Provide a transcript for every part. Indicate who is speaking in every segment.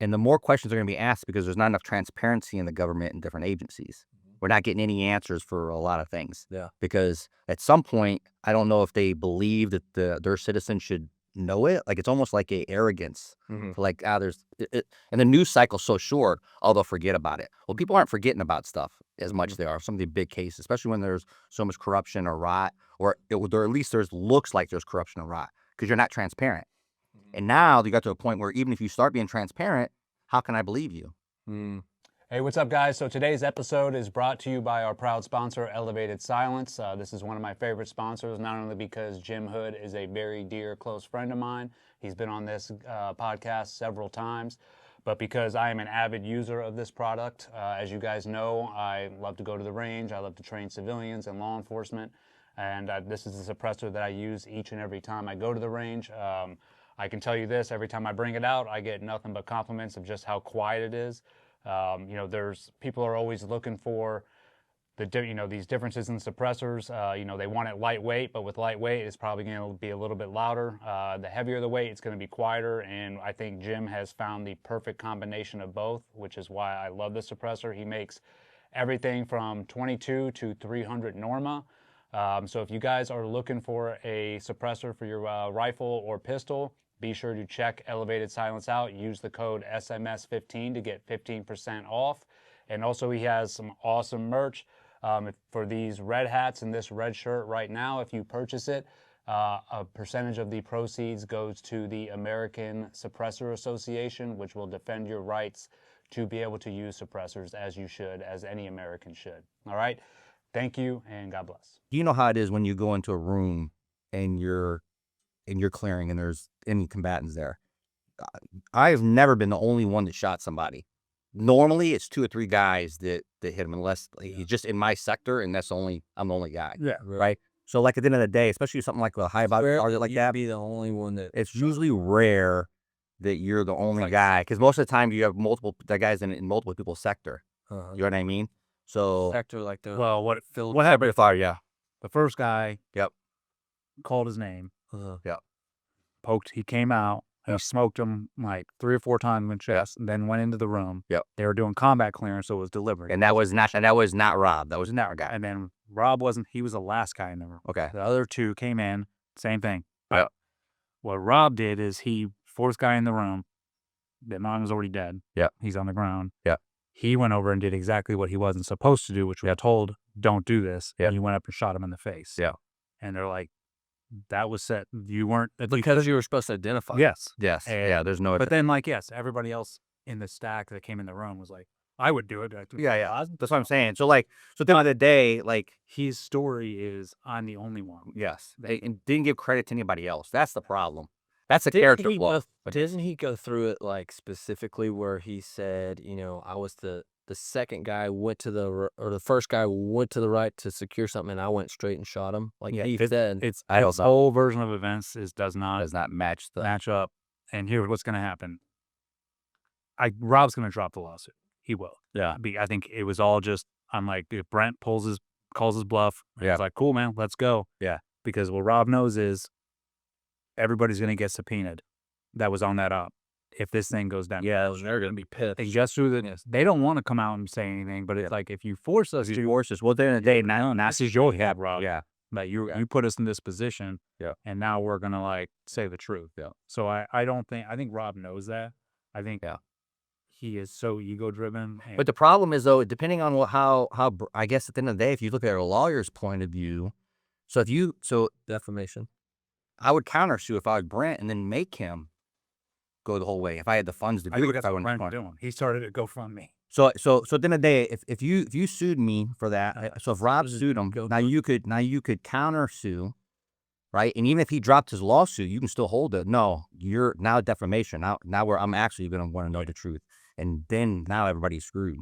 Speaker 1: And the more questions are going to be asked because there's not enough transparency in the government and different agencies. We're not getting any answers for a lot of things.
Speaker 2: Yeah.
Speaker 1: Because at some point, I don't know if they believe that their citizens should know it. Like, it's almost like a arrogance to like, there's, and the news cycle's so short, they'll forget about it. Well, people aren't forgetting about stuff as much as they are. Some of the big cases, especially when there's so much corruption or rot, or at least looks like there's corruption or rot because you're not transparent. And now you got to a point where even if you start being transparent, how can I believe you?
Speaker 3: Hey, what's up, guys? So today's episode is brought to you by our proud sponsor, Elevated Silence. This is one of my favorite sponsors, not only because Jim Hood is a very dear, close friend of mine. He's been on this podcast several times, but because I am an avid user of this product. As you guys know, I love to go to the range. I love to train civilians and law enforcement. And this is a suppressor that I use each and every time I go to the range. I can tell you this, every time I bring it out, I get nothing but compliments of just how quiet it is. There's people are always looking for these differences in suppressors. They want it lightweight, but with lightweight, it's probably going to be a little bit louder. The heavier the weight, it's going to be quieter. And I think Jim has found the perfect combination of both, which is why I love this suppressor. He makes everything from 22 to 300 Norma. So if you guys are looking for a suppressor for your rifle or pistol, be sure to check Elevated Silence out. Use the code SMS15 to get 15% off. And also he has some awesome merch for these red hats and this red shirt right now. If you purchase it, a percentage of the proceeds goes to the American Suppressor Association, which will defend your rights to be able to use suppressors as you should, as any American should. All right? Thank you, and God bless.
Speaker 1: You know how it is when you go into a room and you're clearing and there's any combatants there. I've never been the only one that shot somebody. Normally, it's 2 or 3 guys that hit him, unless he's just in my sector, and I'm the only guy.
Speaker 2: Yeah.
Speaker 1: Right. So, like at the end of the day, especially something like a high body target like that,
Speaker 2: be the only one that.
Speaker 1: it's usually rare that you're the only guy, because most of the time you have multiple guys in multiple people's sector. You know what I mean? So
Speaker 2: Sector like the.
Speaker 4: Well, what
Speaker 1: happened to fire? Yeah.
Speaker 4: the first guy
Speaker 1: Yep.
Speaker 4: called his name,
Speaker 1: Yep.
Speaker 4: poked, he came out, he smoked him like 3 or 4 times in the chest, and then went into the room.
Speaker 1: Yep.
Speaker 4: They were doing combat clearance, so it was deliberate.
Speaker 1: And that was not Rob. That was another guy.
Speaker 4: And then Rob he was the last guy in the room.
Speaker 1: Okay.
Speaker 4: The other 2 came in, same thing.
Speaker 1: Yep.
Speaker 4: What Rob did is fourth guy in the room, that man was already dead.
Speaker 1: Yep.
Speaker 4: He's on the ground.
Speaker 1: Yep.
Speaker 4: He went over and did exactly what he wasn't supposed to do, which we were told, don't do this.
Speaker 1: Yep.
Speaker 4: And he went up and shot him in the face.
Speaker 1: Yeah.
Speaker 4: And they're like, that was set. You weren't.
Speaker 2: Because you were supposed to identify.
Speaker 4: Yes.
Speaker 1: Yes.
Speaker 4: And,
Speaker 1: there's no.
Speaker 4: But then, yes, everybody else in the stack that came in the room was like, I would do it.
Speaker 1: Yeah. That's what I'm saying. So at the end of the day,
Speaker 4: his story is, I'm the only one.
Speaker 1: yes, they didn't give credit to anybody else. That's the problem. That's a character flaw.
Speaker 2: Doesn't he go through it specifically where he said, I was the second guy went to the first guy went to the right to secure something, and I went straight and shot him. He said,
Speaker 4: It's
Speaker 1: I don't
Speaker 4: its
Speaker 1: know.
Speaker 4: whole version of events does not
Speaker 1: match the.
Speaker 4: match up. And here's what's going to happen. Rob's going to drop the lawsuit. He will.
Speaker 1: Yeah.
Speaker 4: I think it was all just, I'm like, if Brent calls his bluff,
Speaker 1: Yeah.
Speaker 4: it's like, cool, man, let's go.
Speaker 1: Yeah.
Speaker 4: Because what Rob knows is everybody's going to get subpoenaed that was on that op if this thing goes down.
Speaker 2: yeah, they're going to be pissed.
Speaker 4: They don't want to come out and say anything, but it's like, if you force us to,
Speaker 1: Well, at the end of the day, now
Speaker 4: this is your head, Rob.
Speaker 1: Yeah.
Speaker 4: Like you put us in this position.
Speaker 1: Yeah.
Speaker 4: And now we're going to say the truth.
Speaker 1: Yeah.
Speaker 4: So I think Rob knows that. I think he is so ego driven.
Speaker 1: But the problem is, though, depending on how I guess at the end of the day, if you look at a lawyer's point of view, so
Speaker 2: Defamation.
Speaker 1: I would countersue if I was Brent and then make him go the whole way if I had the funds to do
Speaker 4: I think
Speaker 1: it.
Speaker 4: that's what Brent's doing. He started a GoFundMe.
Speaker 1: So at the end of the day, if you sued me for that, so if Rob sued him, now you could countersue, right? And even if he dropped his lawsuit, you can still hold it. No, you're now defamation. Now I'm actually going to want to know the truth, and then now everybody's screwed.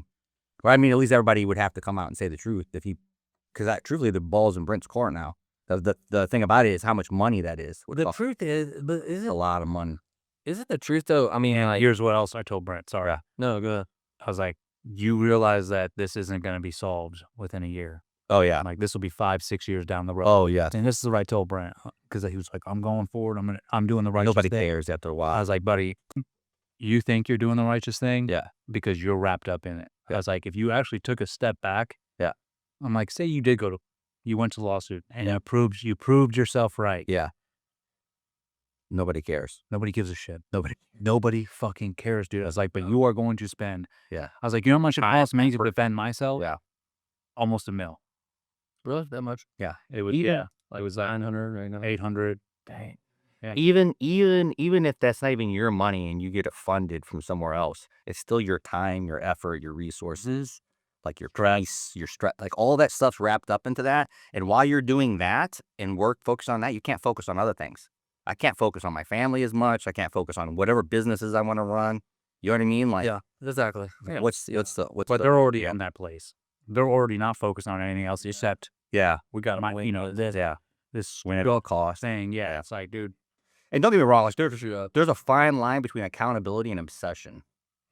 Speaker 1: Well, I mean, at least everybody would have to come out and say the truth because truthfully, the ball's in Brent's court now. The thing about it is how much money that is.
Speaker 2: The truth is, but
Speaker 1: It's a lot of money.
Speaker 2: Is it the truth though? I mean,
Speaker 4: Here's what else I told Brent. Sorry.
Speaker 1: Yeah.
Speaker 2: No, go ahead.
Speaker 4: I was like, you realize that this isn't going to be solved within a year.
Speaker 1: Oh yeah.
Speaker 4: Like this will be 5-6 years down the road.
Speaker 1: Oh yeah.
Speaker 4: And this is what I told Brent because he was like, I'm going forward. I'm doing the right
Speaker 1: Nobody
Speaker 4: thing.
Speaker 1: cares after a while.
Speaker 4: I was like, buddy, you think you're doing the righteous thing,
Speaker 1: Yeah.
Speaker 4: because you're wrapped up in it. I
Speaker 1: Yeah.
Speaker 4: was like, if you actually took a step back,
Speaker 1: Yeah.
Speaker 4: I'm like, say you went to lawsuit and you proved yourself right.
Speaker 1: Yeah. Nobody cares.
Speaker 4: Nobody gives a shit. Nobody fucking cares, dude. I was like, but you are going to spend.
Speaker 1: Yeah.
Speaker 4: I was like, you know how much it costs me to defend myself?
Speaker 1: Yeah.
Speaker 4: Almost $1 million.
Speaker 2: Really? That much?
Speaker 4: Yeah. It was.
Speaker 1: Even-
Speaker 4: Yeah.
Speaker 2: Like
Speaker 4: it was
Speaker 2: 900 right now.
Speaker 4: 800.
Speaker 2: Dang.
Speaker 4: Yeah.
Speaker 1: Even if that's not even your money and you get it funded from somewhere else, it's still your time, your effort, your resources, like your price, your stress, like all that stuff's wrapped up into that. And while you're doing that and focus on that, you can't focus on other things. I can't focus on my family as much. I can't focus on whatever businesses I want to run. You know what I mean? Like,
Speaker 2: Yeah, exactly.
Speaker 1: what's
Speaker 4: But they're already in that place. They're already not focused on anything else except
Speaker 1: yeah,
Speaker 4: we got this
Speaker 1: yeah,
Speaker 4: this
Speaker 1: win at all costs.
Speaker 4: thing. Yeah. It's like, dude.
Speaker 1: And don't get me wrong, like there's a fine line between accountability and obsession,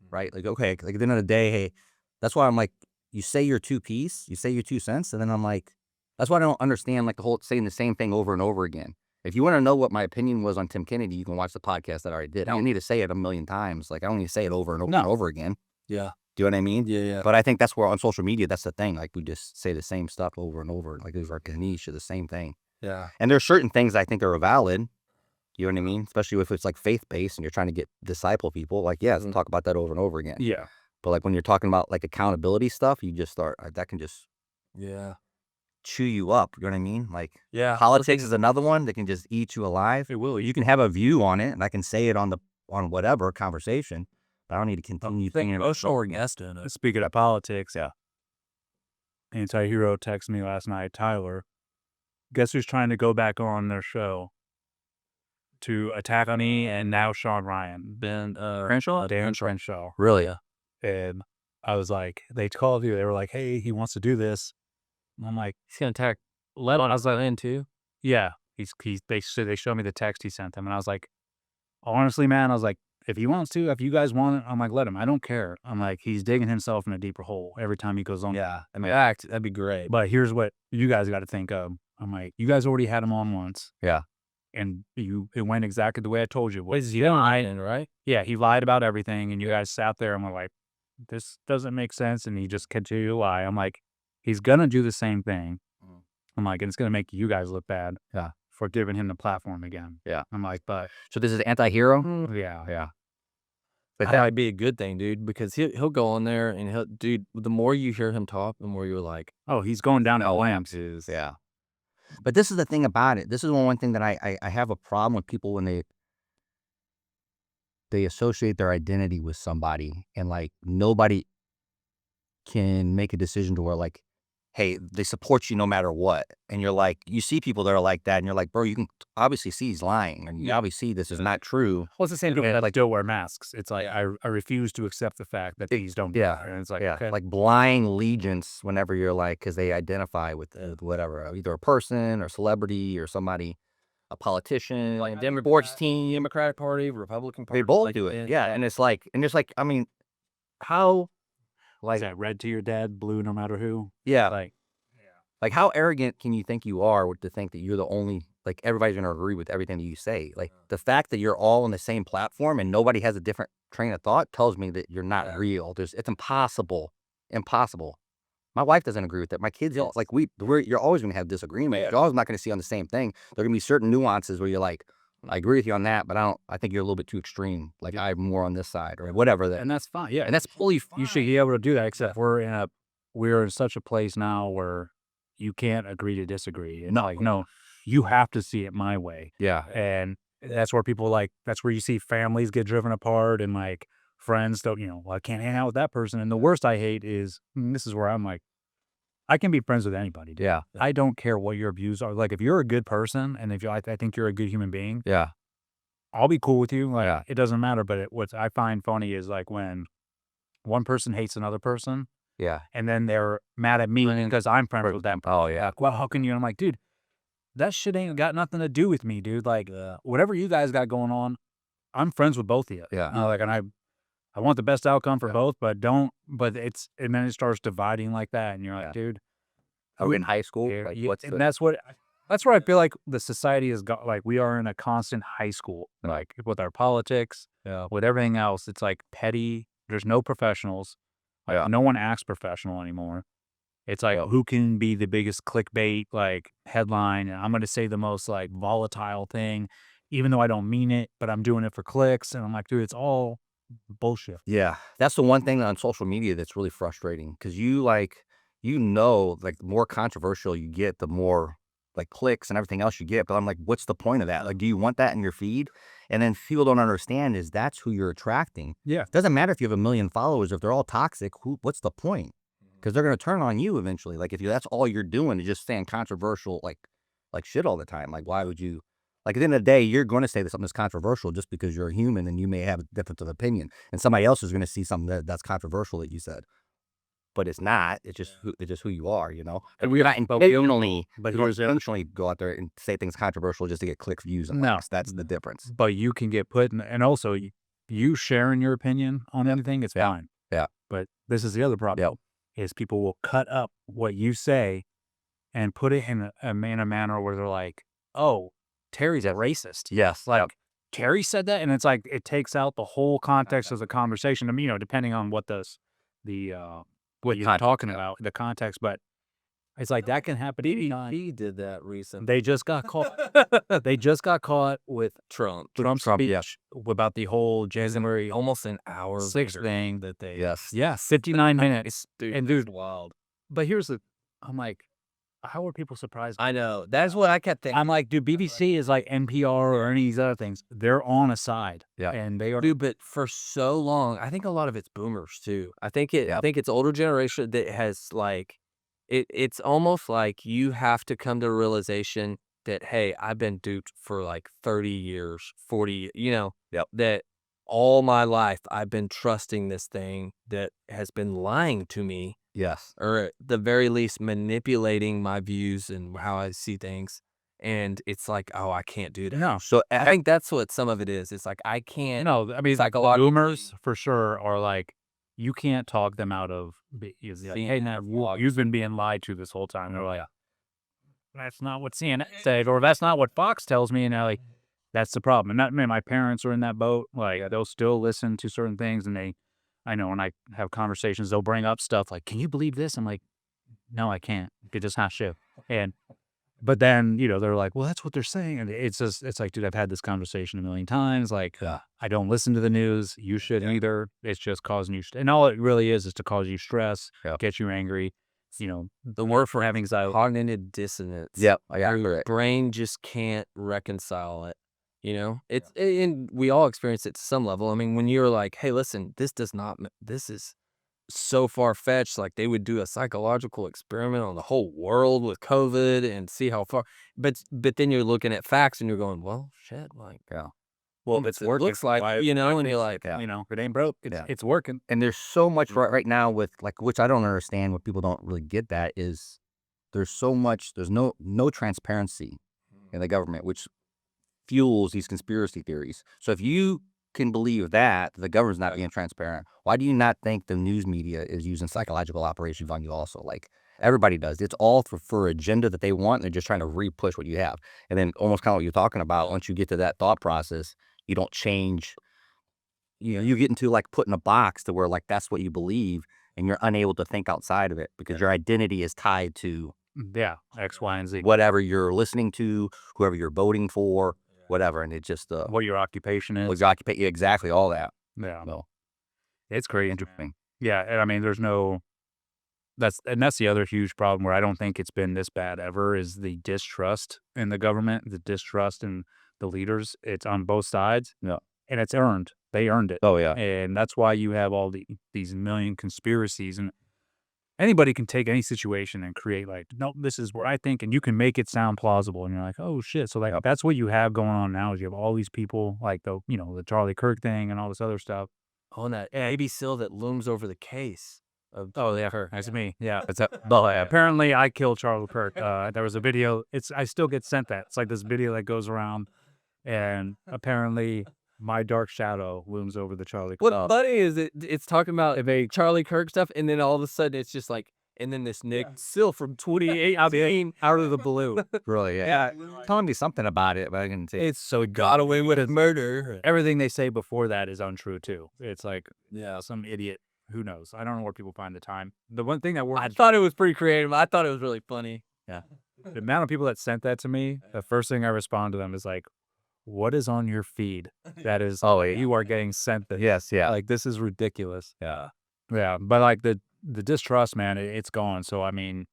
Speaker 1: right? Like, okay, like at the end of the day, hey, that's why I'm like, you say your 2 piece, you say your 2 cents, and then I'm like, that's why I don't understand like the whole saying the same thing over and over again. If you want to know what my opinion was on Tim Kennedy, you can watch the podcast that I already did. I don't need to say it a million times. Like I don't need to say it over and over and over again.
Speaker 2: Yeah.
Speaker 1: Do you know what I mean?
Speaker 2: Yeah.
Speaker 1: But I think that's where on social media, that's the thing. Like we just say the same stuff over and over. Like there's like a niche of the same thing.
Speaker 2: Yeah.
Speaker 1: And there's certain things I think are valid. You know what I mean? Especially if it's like faith-based and you're trying to disciple people. Like, yeah, talk about that over and over again.
Speaker 4: Yeah.
Speaker 1: But like when you're talking about like accountability stuff, you just start, that can just chew you up. You know what I mean? Like politics is another one that can just eat you alive.
Speaker 4: It will.
Speaker 1: You can have a view on it and I can say it on whatever conversation, but I don't need to continue thinking about it.
Speaker 4: Speaking of politics, Anti-Hero texted me last night, Tyler. Guess who's trying to go back on their show to attack me and now Sean Ryan?
Speaker 2: Crenshaw?
Speaker 4: Dan Crenshaw.
Speaker 1: Really?
Speaker 2: Yeah.
Speaker 4: And I was like, they called you. They were like, hey, he wants to do this. And I'm like,
Speaker 2: He's going to attack Let on. I was like, in too.
Speaker 4: yeah. They showed me the text he sent them. And I was like, honestly, man, I was like, if he wants to, if you guys want it, I'm like, let him. I don't care. I'm like, he's digging himself in a deeper hole every time he goes on.
Speaker 2: Yeah. I mean, that'd be great.
Speaker 4: But here's what you guys got to think of. I'm like, you guys already had him on once.
Speaker 1: Yeah.
Speaker 4: And it went exactly the way I told you.
Speaker 2: What is he lying, right?
Speaker 4: Yeah, he lied about everything. And you guys sat there and were like, this doesn't make sense. And he just continued to lie. I'm like, he's going to do the same thing. I'm like, and it's going to make you guys look bad.
Speaker 1: Yeah.
Speaker 4: For giving him the platform again.
Speaker 1: Yeah.
Speaker 4: I'm like, but.
Speaker 1: So this is anti-hero?
Speaker 4: Yeah.
Speaker 1: Yeah.
Speaker 2: But that might be a good thing, dude, because he'll go on there and dude, the more you hear him talk, the more you're like,
Speaker 4: oh, he's going down at lamps.
Speaker 1: Yeah. But this is the thing about it. This is one thing that I have a problem with people when they associate their identity with somebody and like nobody can make a decision to where like, hey, they support you no matter what. And you're like, you see people that are like that and you're like, bro, you can obviously see he's lying and you obviously see this is not true.
Speaker 4: Well, it's the same thing like still wear masks. It's like, I refuse to accept the fact that these don't.
Speaker 1: Yeah.
Speaker 4: And it's like,
Speaker 1: yeah.
Speaker 4: okay.
Speaker 1: Like blind allegiance whenever you're like, because they identify with whatever, either a person or celebrity or somebody, a politician, like a sports team,
Speaker 2: Democratic Party, Republican Party.
Speaker 1: they both do it. Yeah. And it's like, I mean, how, like,
Speaker 4: is that red to your dad, blue no matter who?
Speaker 1: Yeah.
Speaker 4: Like
Speaker 1: how arrogant can you think you are to think that you're the only, like everybody's going to agree with everything that you say? Like the fact that you're all on the same platform and nobody has a different train of thought tells me that you're not real. It's impossible. Impossible. My wife doesn't agree with that. My kids, like you're always going to have disagreement. You're always not going to see on the same thing. There are going to be certain nuances where you're like, I agree with you on that, but I think you're a little bit too extreme. Like I'm more on this side or whatever.
Speaker 4: And that's fine. Yeah.
Speaker 1: And that's fully fine.
Speaker 4: You should be able to do that, except we're in such a place now where you can't agree to disagree. And no, you have to see it my way.
Speaker 1: Yeah.
Speaker 4: And that's where that's where you see families get driven apart and like friends don't, I can't hang out with that person. And the worst I hate is, this is where I'm like, I can be friends with anybody. Dude.
Speaker 1: Yeah.
Speaker 4: I don't care what your views are. Like if you're a good person and if I think you're a good human being.
Speaker 1: Yeah.
Speaker 4: I'll be cool with you. Like it doesn't matter. But what I find funny is like when one person hates another person.
Speaker 1: Yeah.
Speaker 4: And then they're mad at me because I'm friends with them.
Speaker 1: Oh, yeah.
Speaker 4: Like, well, how can you? And I'm like, dude, that shit ain't got nothing to do with me, dude. Like, whatever you guys got going on, I'm friends with both of you.
Speaker 1: Yeah.
Speaker 4: And I want the best outcome for both, and then it starts dividing like that. And you're like, dude.
Speaker 1: Are we in high school?
Speaker 4: Yeah,
Speaker 1: Like,
Speaker 4: and that's what, That's where I feel like the society has got, like, we are in a constant high school, like, with our politics, with everything else. It's, like, petty. There's no professionals. Like, no one acts professional anymore. It's like, who can be the biggest clickbait, like, headline, and I'm gonna say the most, like, volatile thing, even though I don't mean it, but I'm doing it for clicks, and I'm like, dude, it's all bullshit.
Speaker 1: Yeah, that's the one thing on social media that's really frustrating because like, like, the more controversial you get, the more, like, clicks and everything else you get, but I'm like, what's the point of that? Like, do you want that in your feed? And then people don't understand is that's who you're attracting.
Speaker 4: Yeah.
Speaker 1: It doesn't matter if you have 1,000,000 followers, if they're all toxic, what's the point? Because they're gonna turn on you eventually. Like, if that's all you're doing is just saying controversial, like shit all the time, like, why would you like, at the end of the day, you're gonna say that something is controversial just because you're a human and you may have a difference of opinion, and somebody else is gonna see something that's controversial that you said. But it's not. It's just who you are, you know? And we're not intentionally,
Speaker 4: but
Speaker 1: we don't
Speaker 4: here's the-
Speaker 1: intentionally go out there and say things controversial just to get click views and
Speaker 4: No.
Speaker 1: likes. That's the difference.
Speaker 4: But you can get put in, and also you sharing your opinion on anything, it's fine.
Speaker 1: Yeah.
Speaker 4: But this is the other problem, is people will cut up what you say and put it in a manner where they're like, oh, Terry's a racist.
Speaker 1: Yes.
Speaker 4: Like, Terry said that, and it's like, it takes out the whole context of the conversation. I mean, depending on what what you're talking about, the context, but it's like, that can happen anytime.
Speaker 2: He did that recently.
Speaker 4: They just got caught. They just got caught with
Speaker 2: Trump.
Speaker 4: Trump's speech about the whole January
Speaker 2: Almost an hour
Speaker 4: 6th
Speaker 2: later.
Speaker 4: thing that they,
Speaker 1: Yes.
Speaker 4: 59 minutes.
Speaker 2: Dude,
Speaker 4: And dude,
Speaker 2: wild.
Speaker 4: but I'm like, how are people surprised?
Speaker 2: I know. That's what I kept thinking.
Speaker 4: I'm like, dude, BBC is like NPR or any of these other things. They're on a side.
Speaker 1: Yeah.
Speaker 4: And they are.
Speaker 2: Dude, but for so long, I think a lot of it's boomers too. I think it's older generation that has like, it's almost like you have to come to a realization that, hey, I've been duped for like 30 years, 40, that all my life I've been trusting this thing that has been lying to me.
Speaker 1: Yes.
Speaker 2: Or at the very least manipulating my views and how I see things. And it's like, oh, I can't do that.
Speaker 4: No.
Speaker 1: So
Speaker 2: I think that's what some of it is. It's like, I can't.
Speaker 4: No, I mean,
Speaker 2: Psychologically.
Speaker 4: boomers for sure are like, you can't talk them out of, like, hey, now you've been being lied to this whole time. They're like, that's not what CNN said, or that's not what Fox tells me. And they're like, that's the problem. And my parents are in that boat. Like, they'll still listen to certain things, and I know when I have conversations, they'll bring up stuff like, can you believe this? I'm like, no, I can't. It's just not true. But then, they're like, well, that's what they're saying. And it's like, dude, I've had this conversation a million times. Like, I don't listen to the news. You shouldn't either. It's just causing you, and all it really is to cause you stress, get you angry. The word for having
Speaker 2: Cognitive dissonance.
Speaker 1: Yep. I got
Speaker 2: Your
Speaker 1: it.
Speaker 2: brain just can't reconcile it. And we all experience it to some level. I mean, when you're like, hey, listen, this is so far-fetched. Like, they would do a psychological experiment on the whole world with COVID and see how far. But then you're looking at facts and you're going, well, shit, like,
Speaker 4: well, it's
Speaker 2: it
Speaker 4: working.
Speaker 2: looks like, and you're like,
Speaker 4: it ain't broke. It's working.
Speaker 1: And there's so much right now with, like, which I don't understand, what people don't really get, that is there's no transparency in the government, which fuels these conspiracy theories. So if you can believe that the government's not being transparent, why do you not think the news media is using psychological operations on you also? Like, everybody does. It's all for agenda that they want. And they're just trying to re-push what you have. And then almost kind of what you're talking about, once you get to that thought process, you don't change. You get into, like, put in a box to where, like, that's what you believe, and you're unable to think outside of it because your identity is tied to
Speaker 4: X, Y, and Z.
Speaker 1: whatever you're listening to, whoever you're voting for, whatever. And it just
Speaker 4: What your occupation is.
Speaker 1: what you occupy, exactly all that.
Speaker 4: Yeah.
Speaker 1: So
Speaker 4: It's crazy.
Speaker 1: interesting.
Speaker 4: Yeah, and I mean, that's the other huge problem where I don't think it's been this bad ever, is the distrust in the government, the distrust in the leaders. It's on both sides.
Speaker 1: Yeah.
Speaker 4: And it's earned. They earned it.
Speaker 1: Oh yeah.
Speaker 4: And that's why you have all these million conspiracies, and anybody can take any situation and create, like, no, this is what I think, and you can make it sound plausible, and you're like, oh shit. So, like, that's what you have going on now, is you have all these people, like, the Charlie Kirk thing and all this other stuff.
Speaker 2: oh, and that baby seal that looms over the case.
Speaker 4: Oh yeah, that's me. Yeah, apparently I killed Charlie Kirk. There was a video. I still get sent that. It's like this video that goes around, and apparently my dark shadow looms over the Charlie Kirk.
Speaker 2: What's funny is it's talking about Charlie Kirk stuff, and then all of a sudden it's just like And then this Nick still from 28, I mean, out of the blue.
Speaker 1: Really, yeah. Telling me something about it, but I can say
Speaker 2: It's so he got away with his murder.
Speaker 4: Everything they say before that is untrue too. It's like
Speaker 2: Yeah.
Speaker 4: some idiot. Who knows? I don't know where people find the time. The one thing that
Speaker 2: I
Speaker 4: works,
Speaker 2: thought it was pretty creative. I thought it was really funny.
Speaker 4: the amount of people that sent that to me, the first thing I respond to them is like, "What is on your feed? That is, you are getting sent this.
Speaker 1: yes, yeah.
Speaker 2: Like, this is ridiculous.
Speaker 4: Yeah. But like the distrust, man, it's gone. So I mean,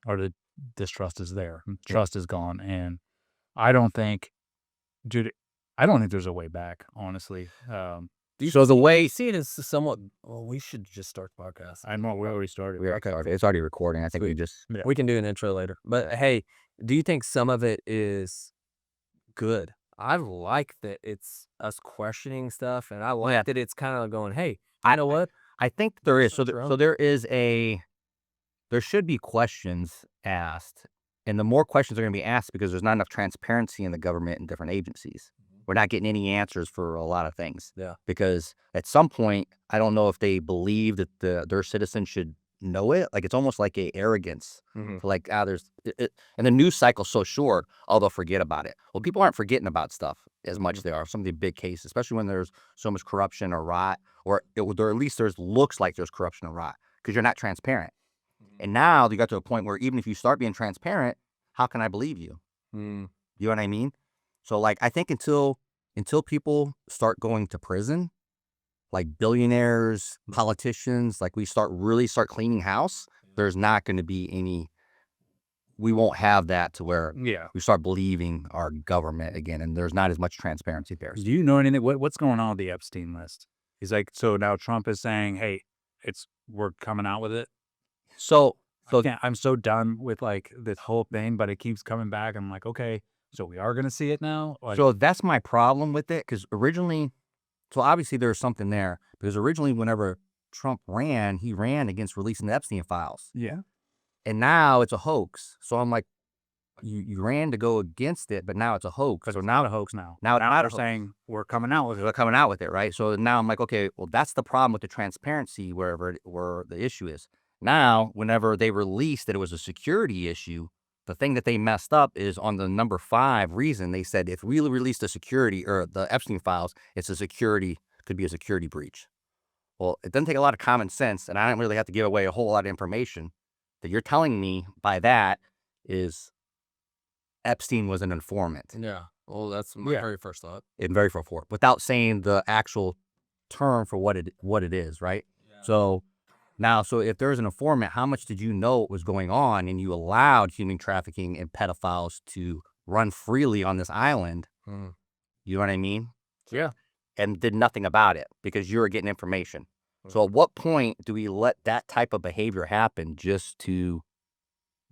Speaker 4: or the distrust is there. Trust is gone, and I don't think, dude, I don't think there's a way back. Honestly,
Speaker 1: So the way
Speaker 2: You see it as somewhat, well, we should just start the podcast.
Speaker 4: I know we already started.
Speaker 1: we already started, it's already recording. I think we just
Speaker 4: Yeah.
Speaker 2: We can do an intro later. But hey, do you think some of it is good? I like that it's us questioning stuff, and I like that it's kind of going, hey, you know what?
Speaker 1: I think there is. So
Speaker 2: Search your
Speaker 1: so
Speaker 2: own.
Speaker 1: there should be questions asked, and the more questions are going to be asked because there's not enough transparency in the government and different agencies. We're not getting any answers for a lot of things.
Speaker 2: Yeah.
Speaker 1: Because at some point, I don't know if they believe that their citizens should know it. Like it's almost like a arrogance.
Speaker 2: Mhm.
Speaker 1: To like and the news cycle's so short, they'll forget about it. Well, people aren't forgetting about stuff as much as they are. Some of the big cases, especially when there's so much corruption or rot, or at least looks like there's corruption or rot because you're not transparent. And now you got to a point where even if you start being transparent, how can I believe you?
Speaker 2: Mm.
Speaker 1: You know what I mean? So like I think until people start going to prison, like billionaires, politicians, like we start cleaning house, there's not going to be any. We won't have that to where we start believing our government again, and there's not as much transparency there.
Speaker 4: Do you know anything? What's going on with the Epstein list? He's like, so now Trump is saying, hey, we're coming out with it.
Speaker 1: So
Speaker 4: I'm so done with like this whole thing, but it keeps coming back. I'm like, okay, so we are gonna see it now. Like,
Speaker 1: so that's my problem with it because originally, so obviously there's something there because originally whenever Trump ran, he ran against releasing the Epstein files.
Speaker 4: yeah.
Speaker 1: And now it's a hoax. So I'm like, you ran to go against it, but now it's a hoax.
Speaker 4: Because we're not a hoax now.
Speaker 1: Now
Speaker 4: they're saying we're coming out with it.
Speaker 1: they're coming out with it, right? So now I'm like, okay, well, that's the problem with the transparency where the issue is. Now, whenever they released that it was a security issue, the thing that they messed up is on the number 5 reason they said if we release the security or the Epstein files, could be a security breach. Well, it doesn't take a lot of common sense, and I don't really have to give away a whole lot of information that you're telling me by that is Epstein was an informant.
Speaker 2: Yeah. Well, that's my very first thought.
Speaker 1: In very for without saying the actual term for what it is, right? Yeah. So if there's an informant, how much did you know what was going on, and you allowed human trafficking and pedophiles to run freely on this island?
Speaker 2: Mm.
Speaker 1: You know what I mean?
Speaker 2: Yeah.
Speaker 1: And did nothing about it because you were getting information. So at what point do we let that type of behavior happen just to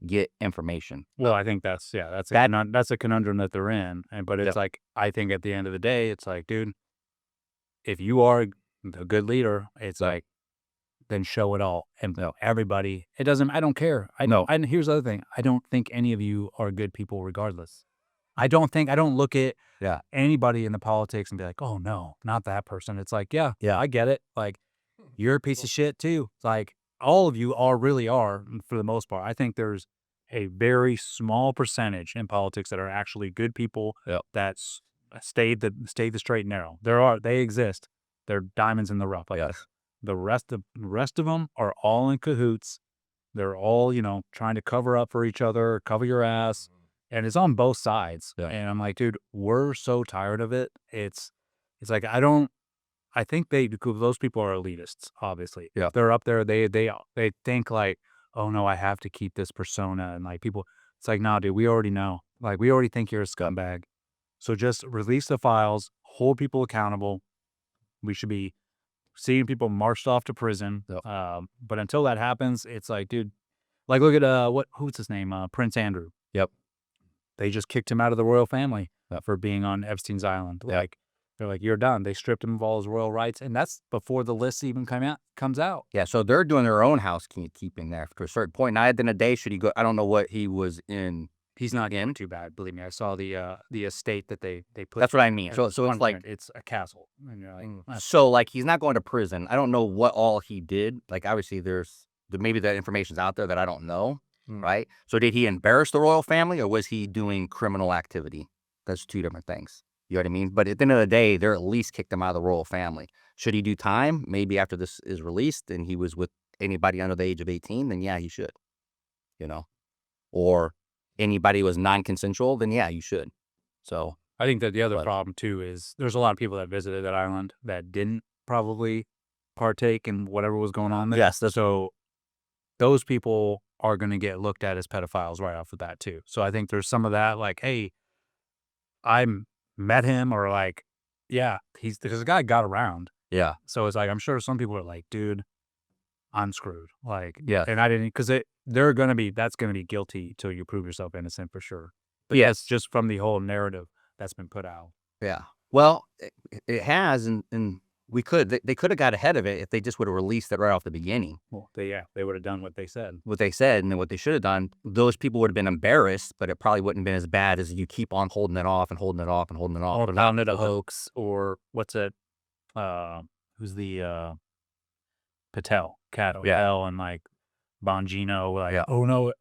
Speaker 1: get information?
Speaker 4: Well, I think that's a conundrum that they're in. But it's like, I think at the end of the day, it's like, dude, if you are a good leader, it's like, then show it all. And everybody, I don't care. And here's the other thing. I don't think any of you are good people regardless. I don't look at anybody in the politics and be like, oh no, not that person. It's like, yeah, I get it. Like, you're a piece of shit too. It's like, all of you really are for the most part. I think there's a very small percentage in politics that are actually good people that stay the straight and narrow. They exist. They're diamonds in the rough. Like, the rest of them are all in cahoots. They're all, trying to cover up for each other, cover your ass. And it's on both sides. Yeah. And I'm like, dude, we're so tired of it. It's like, I think those people are elitists, obviously. Yeah. They're up there. They think like, oh no, I have to keep this persona. And like people, it's like, nah, dude, we already know. Like, we already think you're a scumbag. So just release the files, hold people accountable. We should be seeing people marched off to prison. Yep. But until that happens, it's like, dude, like look at who's his name? Prince Andrew. Yep. They just kicked him out of the royal family for being on Epstein's island. Yep. Like, they're like, you're done. They stripped him of all his royal rights, and that's before the list even comes out. Yeah, so they're doing their own housekeeping there to a certain point. Now, at the end of the day, should he go? I don't know what he was in. He's not getting too bad, believe me. I saw the estate that they put. That's what I mean. So it's like it's a castle, and you're like, so like he's not going to prison. I don't know what all he did. Like obviously there's
Speaker 1: maybe that information's out there that I don't know,
Speaker 2: Mm.
Speaker 1: right? So did he embarrass the royal family, or was he doing criminal activity? That's two different things. You know what I mean? But at the end of the day, they're at least kicked him out of the royal family. Should he do time? Maybe after this is released and he was with anybody under the age of 18, then yeah, he should. You know, or anybody who was non-consensual, then yeah, you should. So
Speaker 4: I think that the other
Speaker 1: But-
Speaker 4: problem too is there's a lot of people that visited that island that didn't probably partake in whatever was going on there.
Speaker 1: yes,
Speaker 4: So those people are going to get looked at as pedophiles right off the bat too. So I think there's some of that, like, hey, I met him, or like, yeah, because the guy got around.
Speaker 1: yeah,
Speaker 4: So it's like, I'm sure some people are like, dude, I'm screwed. Like,
Speaker 1: yeah.
Speaker 4: and I didn't, because that's going to be guilty till you prove yourself innocent for sure. But
Speaker 1: Yeah.
Speaker 4: yes, just from the whole narrative that's been put out.
Speaker 1: Yeah. Well, it has, and they could have got ahead of it if they just would have released it right off the beginning.
Speaker 4: Well, they would have done what they said.
Speaker 1: What they said and then what they should have done, those people would have been embarrassed, but it probably wouldn't have been as bad as you keep on holding it off and holding it off and holding it off.
Speaker 4: Or
Speaker 1: But
Speaker 4: found it a hoax, or what's it? Who's the Patel, Cat Patel, and like Bongino, like,
Speaker 1: Yeah.
Speaker 4: oh no,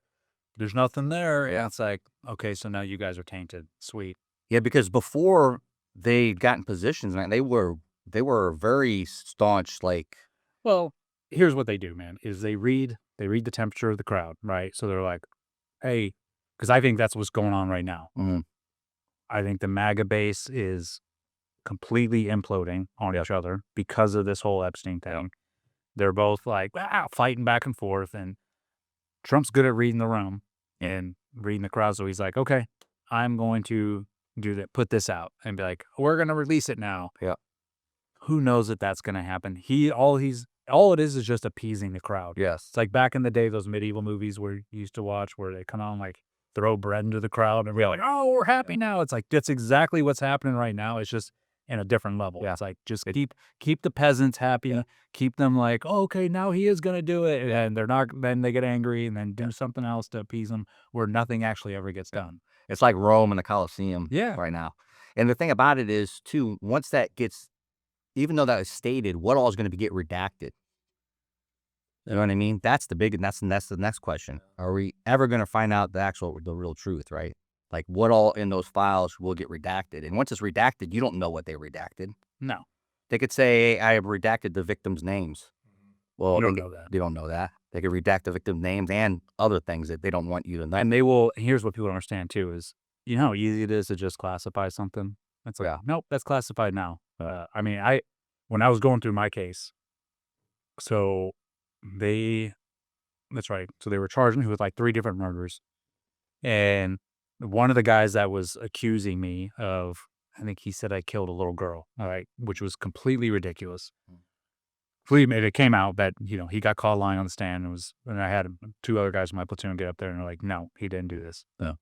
Speaker 4: there's nothing there. Yeah, it's like, okay, so now you guys are tainted. Sweet.
Speaker 1: Yeah, because before they got in positions, man, they were very staunch. Like,
Speaker 4: Well, here's what they do, man, is they read the temperature of the crowd, right? So they're like, hey, because I think that's what's going on right now.
Speaker 1: Mhm.
Speaker 4: I think the MAGA base is completely imploding on each other because of this whole Epstein thing. They're both like, fighting back and forth, and Trump's good at reading the room and reading the crowd. So he's like, okay, I'm going to do that, put this out and be like, we're going to release it now.
Speaker 1: Yeah.
Speaker 4: Who knows that that's going to happen? All it is just appeasing the crowd.
Speaker 1: yes,
Speaker 4: It's like back in the day, those medieval movies where you used to watch where they come on, like, throw bread into the crowd and we're like, oh, we're happy now. It's like, that's exactly what's happening right now. It's just in a different level.
Speaker 1: Yeah.
Speaker 4: It's like, just keep the peasants happy, keep them like, oh, okay, now he is going to do it. And they're not, then they get angry and then do something else to appease them where nothing actually ever gets done.
Speaker 1: it's like Rome and the Colosseum.
Speaker 4: Yeah.
Speaker 1: right now. And the thing about it is, too, once that gets, even though that was stated, what all is going to get redacted? You know what I mean? That's the next question. Are we ever going to find out the real truth, right? Like, what all in those files will get redacted? And once it's redacted, you don't know what they redacted.
Speaker 4: No.
Speaker 1: They could say, I have redacted the victims' names. Well,
Speaker 4: You don't
Speaker 1: they
Speaker 4: know that.
Speaker 1: They don't know that. They could redact the victims' names and other things that they don't want you to know.
Speaker 4: And here's what people don't understand too is, you know how easy it is to just classify something? It's like,
Speaker 1: Yeah.
Speaker 4: nope, that's classified now. I mean, when I was going through my case, so that's right. So they were charging me with like 3 different murders. And one of the guys that was accusing me of, I think he said I killed a little girl, all right, which was completely ridiculous. It came out that, he got caught lying on the stand, and I had 2 other guys in my platoon get up there and they're like, no, he didn't do this.
Speaker 1: Yeah.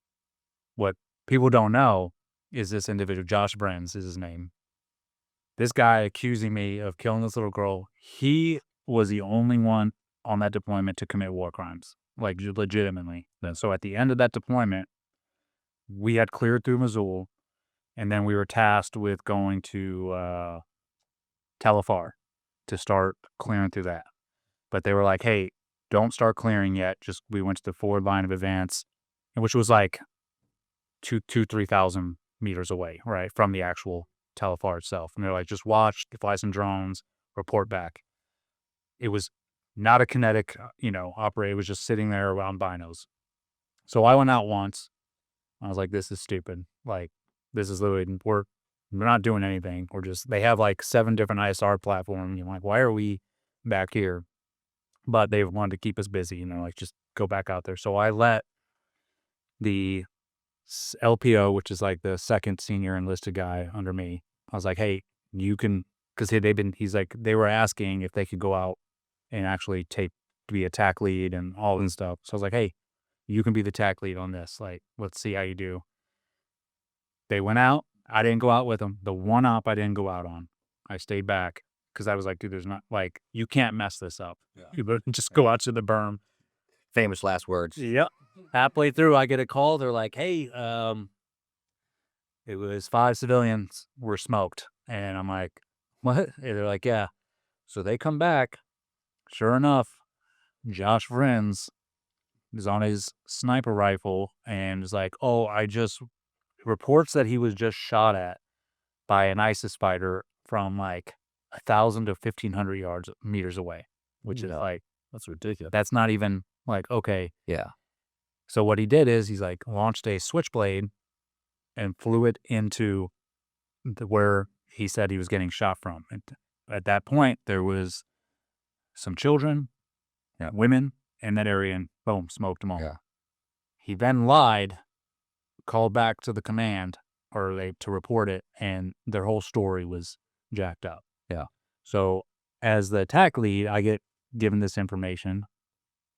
Speaker 4: What people don't know is this individual, Josh Brenz is his name. This guy accusing me of killing this little girl, he was the only one on that deployment to commit war crimes, like legitimately. So at the end of that deployment, we had cleared through Mosul, and then we were tasked with going to Telefar to start clearing through that. But they were like, hey, don't start clearing yet. We went to the forward line of advance, which was like 3,000 meters away, right, from the actual Telefar itself. And they're like, just watch, fly some drones, report back. It was not a kinetic, operator. It was just sitting there around binos. So I went out once. I was like, this is stupid. Like, this is literally, we're not doing anything. They have like 7 different ISR platforms. You're like, why are we back here? But they wanted to keep us busy, like, just go back out there. So I let the LPO, which is like the second senior enlisted guy under me, I was like, hey, you can, because he's like, they were asking if they could go out and actually be a TAC lead and all this stuff. So I was like, hey, you can be the TAC lead on this. Like, let's see how you do. They went out. I didn't go out with them. The one op I didn't go out on. I stayed back because I was like, dude, there's not, like, you can't mess this up. Yeah. You better just go out to the berm.
Speaker 1: Famous last words.
Speaker 2: Yep. Halfway through, I get a call. They're like, hey,
Speaker 4: it was 5 civilians were smoked. And I'm like, what? And they're like, yeah. So they come back. Sure enough, Josh Friends is on his sniper rifle and is like, oh, reports that he was just shot at by an ISIS fighter from like 1,000 to 1,500 meters away, which is like,
Speaker 2: That's ridiculous.
Speaker 4: that's not even like, okay.
Speaker 1: Yeah.
Speaker 4: So what he did is he's like launched a switchblade and flew it into where he said he was getting shot from. And at that point, there was some children, women in that area, and boom, smoked them all.
Speaker 1: Yeah.
Speaker 4: He then lied, called back to the command to report it, and their whole story was jacked up.
Speaker 1: Yeah.
Speaker 4: So as the attack lead, I get given this information.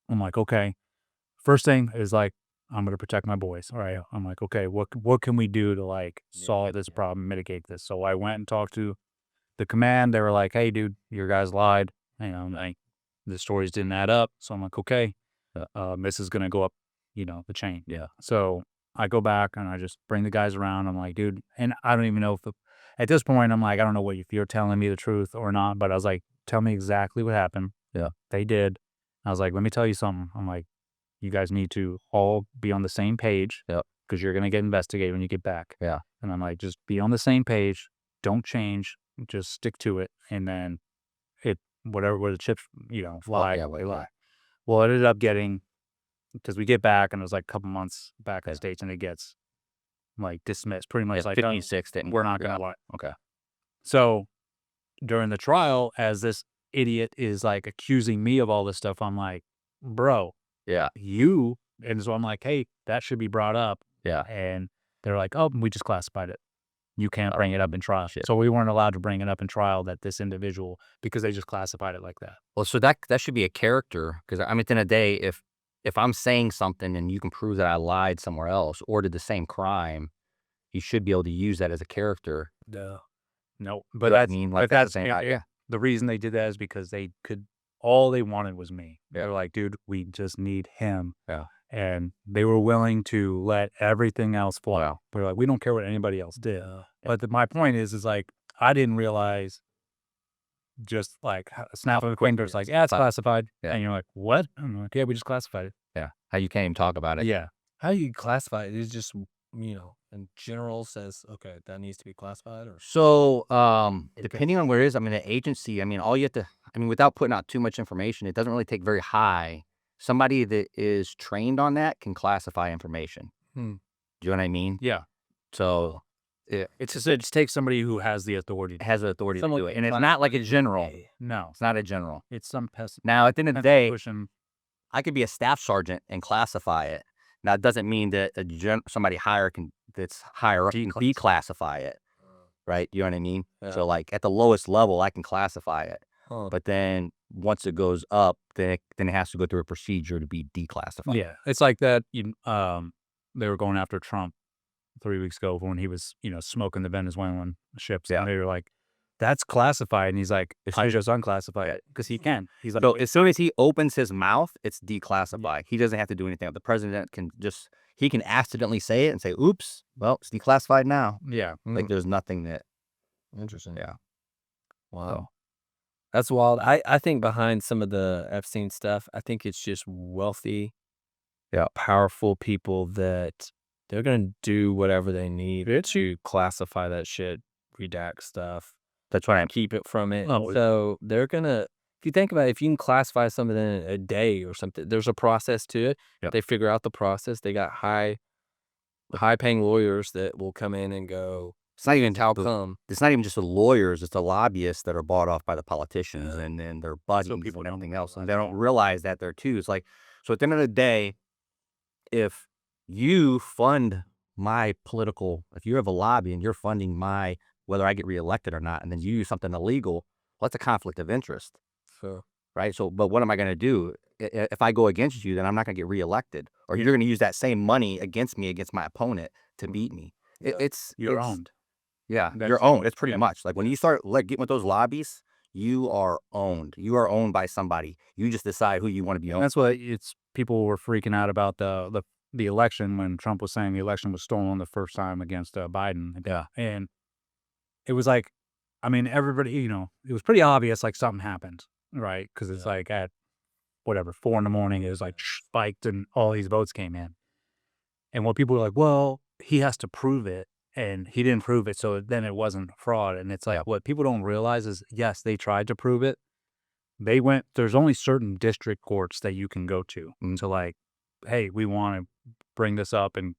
Speaker 4: I'm like, okay. First thing is like, I'm going to protect my boys. All right. I'm like, okay, what can we do to like solve this problem, mitigate this? So I went and talked to the command. They were like, hey, dude, your guys lied. The stories didn't add up. So I'm like, okay, this is going to go up, the chain.
Speaker 1: Yeah.
Speaker 4: So I go back and I just bring the guys around. I'm like, dude, and I don't even know at this point, I'm like, I don't know if you're telling me the truth or not, but I was like, tell me exactly what happened.
Speaker 1: Yeah.
Speaker 4: They did. I was like, let me tell you something. I'm like, you guys need to all be on the same page.
Speaker 1: Yep.
Speaker 4: Because you're going to get investigated when you get back.
Speaker 1: Yeah.
Speaker 4: And I'm like, just be on the same page. Don't change. Just stick to it. And then where the chips, fly.
Speaker 1: Yeah,
Speaker 4: they lie. Well, it ended up getting, because we get back and it was like a couple months back in the States and it gets like dismissed. Pretty much like,
Speaker 1: 56 didn't.
Speaker 4: We're not going to lie.
Speaker 1: Okay.
Speaker 4: So during the trial, as this idiot is like accusing me of all this stuff, I'm like, bro.
Speaker 1: Yeah.
Speaker 4: And so I'm like, hey, that should be brought up.
Speaker 1: Yeah.
Speaker 4: And they're like, oh, we just classified it. You can't bring it up in trial.
Speaker 1: Shit.
Speaker 4: So we weren't allowed to bring it up in trial that this individual, because they just classified it like that.
Speaker 1: Well, so that should be a character, because I mean, at the end of the day, if I'm saying something and you can prove that I lied somewhere else or did the same crime, you should be able to use that as a character.
Speaker 4: No, but that's,
Speaker 1: yeah.
Speaker 4: The reason they did that is because all they wanted was me.
Speaker 1: Yeah.
Speaker 4: They're like, dude, we just need him.
Speaker 1: Yeah.
Speaker 4: And they were willing to let everything else fly.
Speaker 1: Wow.
Speaker 4: They're like, we don't care what anybody else did. But my point is like, I didn't realize, just like a snap of the fingers, like, yeah, it's classified.
Speaker 1: Yeah.
Speaker 4: And you're like, what? I'm like, yeah, we just classified it.
Speaker 1: Yeah. How you can't even talk about it.
Speaker 4: Yeah.
Speaker 2: How do you classify it? It's just, in general says, okay, that needs to be classified, or
Speaker 1: So, depending on where it is, I mean, an agency, I mean, all you have to, I mean, without putting out too much information, it doesn't really take very high. Somebody that is trained on that can classify information. Do you know what I mean?
Speaker 4: Yeah.
Speaker 1: So,
Speaker 4: it just takes somebody who has the authority.
Speaker 1: has the authority
Speaker 2: Someone
Speaker 1: to do it.
Speaker 2: can
Speaker 1: And it's not like a general.
Speaker 4: No,
Speaker 1: It's not a general.
Speaker 4: it's some person.
Speaker 1: Now, at the end of the day,
Speaker 4: pushing.
Speaker 1: I could be a staff sergeant and classify it. Now, it doesn't mean that somebody that's higher up can declassify it, right? You know what I mean?
Speaker 2: Yeah.
Speaker 1: So, like, at the lowest level, I can classify it.
Speaker 2: Huh.
Speaker 1: But then once it goes up, then it has to go through a procedure to be declassified.
Speaker 4: Yeah, it's like that. They were going after Trump 3 weeks ago when he was, smoking the Venezuelan ships.
Speaker 1: Yeah.
Speaker 4: And they were like, that's classified. And he's like, I just unclassify it, because he can. He's like,
Speaker 1: So as soon as he opens his mouth, it's declassified. He doesn't have to do anything. The president he can accidentally say it and say, oops, well, it's declassified now.
Speaker 4: yeah.
Speaker 1: Like, there's nothing that,
Speaker 2: Interesting.
Speaker 1: yeah.
Speaker 2: Wow.
Speaker 1: So,
Speaker 2: That's wild. I think behind some of the Epstein stuff, I think it's just wealthy, powerful people that they're going to do whatever they need to classify that shit, redact stuff,
Speaker 1: that's what I'm,
Speaker 2: keep it from it.
Speaker 4: Oh,
Speaker 2: So they're going to, if you think about it, if you can classify something in a day or something, there's a process to it.
Speaker 1: Yep.
Speaker 2: They figure out the process. They got high paying lawyers that will come in and go,
Speaker 1: it's not even
Speaker 2: how come?
Speaker 1: It's not even just the lawyers, it's the lobbyists that are bought off by the politicians and then their buddies
Speaker 4: people
Speaker 1: and
Speaker 4: don't
Speaker 1: everything else. And
Speaker 4: realize
Speaker 1: they don't realize that they're too. It's like, so at the end of the day, if you fund if you have a lobby and you're funding whether I get reelected or not, and then you use something illegal, well, that's a conflict of interest,
Speaker 2: So
Speaker 1: right? So, but what am I going to do? If I go against you, then I'm not going to get reelected, or you're going to use that same money against me, against my opponent, to beat me.
Speaker 4: You're owned.
Speaker 1: Yeah,
Speaker 4: That's-
Speaker 1: you're owned. It's pretty
Speaker 4: yeah.
Speaker 1: much like when you start getting with those lobbies, you are owned. You are owned by somebody. You just decide who you want to be
Speaker 4: And
Speaker 1: owned.
Speaker 4: that's what people were freaking out about the election, when Trump was saying the election was stolen the first time against Biden.
Speaker 1: Yeah.
Speaker 4: And it was like, I mean, everybody, it was pretty obvious, like something happened, right? Because it's like at whatever, 4 in the morning, it was like spiked and all these votes came in. And what people were like, well, he has to prove it. And he didn't prove it. So then it wasn't fraud. And it's like, what people don't realize is, yes, they tried to prove it. There's only certain district courts that you can go to like, hey, we want to bring this up and,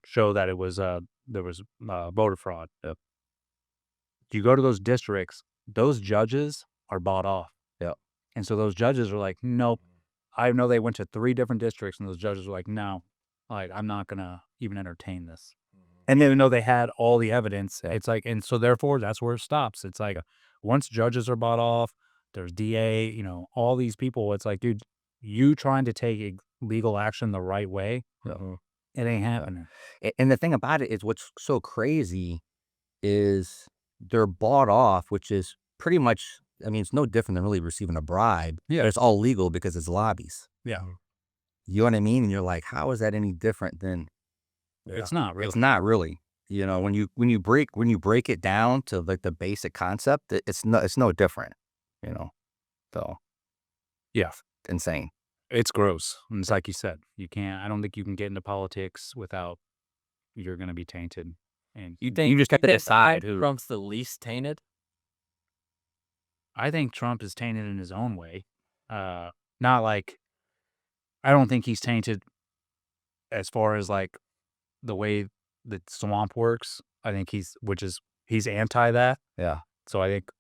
Speaker 4: show that it was, there was voter fraud. You go to those districts, those judges are bought off.
Speaker 1: Yep.
Speaker 4: And so those judges are like, nope. I know they went to 3 different districts and those judges were like, no, like, I'm not going to even entertain this. And even though they had all the evidence, it's like, and so therefore that's where it stops. It's like, once judges are bought off, there's DA, all these people. It's like, dude, you trying to take legal action the right way, it ain't happening.
Speaker 1: And the thing about it is, what's so crazy is they're bought off, which is pretty much, I mean, it's no different than really receiving a bribe.
Speaker 4: Yeah.
Speaker 1: But it's all legal because it's lobbies.
Speaker 4: Yeah.
Speaker 1: You know what I mean? And you're like, how is that any different than?
Speaker 4: It's not really.
Speaker 1: It's not really. When you break it down to like the basic concept, it's no different. So
Speaker 4: Yeah.
Speaker 1: insane.
Speaker 4: It's gross. And it's like you said, I don't think you can get into politics without you're going to be tainted. And
Speaker 2: You think
Speaker 1: You just got to
Speaker 2: think
Speaker 1: decide who.
Speaker 2: Trump's the least tainted?
Speaker 4: I think Trump is tainted in his own way. Not like, I don't think he's tainted as far as like the way the swamp works. I think he's anti that.
Speaker 1: Yeah.
Speaker 4: So I think,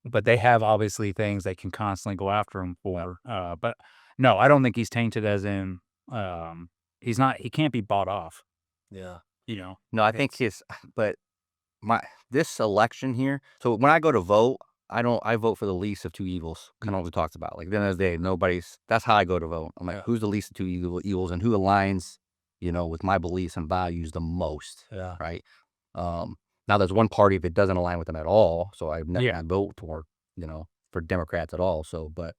Speaker 4: but they have obviously things they can constantly go after him for. But no, I don't think he's tainted as in, he can't be bought off.
Speaker 2: Yeah.
Speaker 1: No, I think but this election here. So when I go to vote, I vote for the least of 2 evils. Kind of what we talked about. Like, at the end of the day, that's how I go to vote. I'm like, who's the least of 2 evils and who aligns, with my beliefs and values the most.
Speaker 2: Yeah.
Speaker 1: Right. Now there's one party if it doesn't align with them at all. So I not vote for Democrats at all. So, but,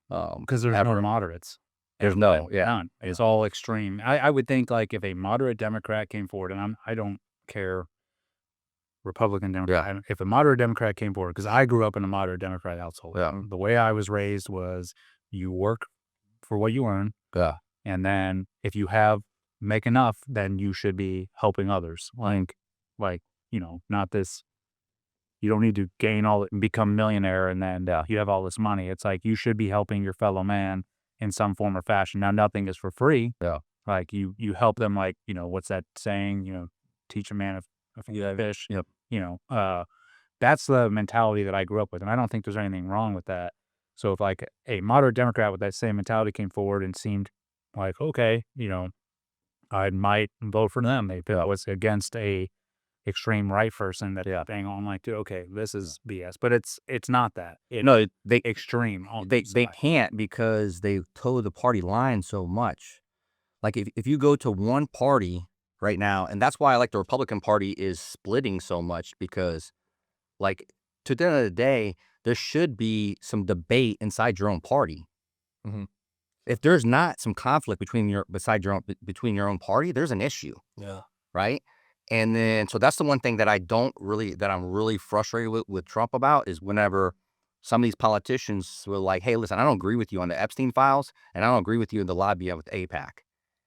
Speaker 4: because there's no moderates.
Speaker 1: There's
Speaker 4: None. It's all extreme. I would think like if a moderate Democrat came forward, and I don't care Republican, Democrat. If a moderate Democrat came forward, because I grew up in a moderate Democrat household.
Speaker 1: Yeah.
Speaker 4: The way I was raised was you work for what you earn.
Speaker 1: Yeah.
Speaker 4: And then if you make enough, then you should be helping others. Like, not this, you don't need to gain become a millionaire and then you have all this money. It's like, you should be helping your fellow man in some form or fashion. Now, nothing is for free.
Speaker 1: Yeah.
Speaker 4: Like you help them, like, what's that saying, teach a man a fish.
Speaker 1: Yep.
Speaker 4: That's the mentality that I grew up with. And I don't think there's anything wrong with that. So if like a moderate Democrat with that same mentality came forward and seemed like, okay, I might vote for them. If it was against a extreme right person that bang on like, okay, this is BS. But it's not that. Extreme.
Speaker 1: They can't because they toe the party line so much. Like if you go to one party right now, and that's why I like the Republican Party is splitting so much, because like to the end of the day, there should be some debate inside your own party.
Speaker 2: Mm-hmm.
Speaker 1: If there's not some conflict between your own party, there's an issue.
Speaker 2: Yeah.
Speaker 1: Right. And then, so that's the one thing that I'm really frustrated with Trump about, is whenever some of these politicians were like, hey, listen, I don't agree with you on the Epstein files, and I don't agree with you in the lobby with AIPAC.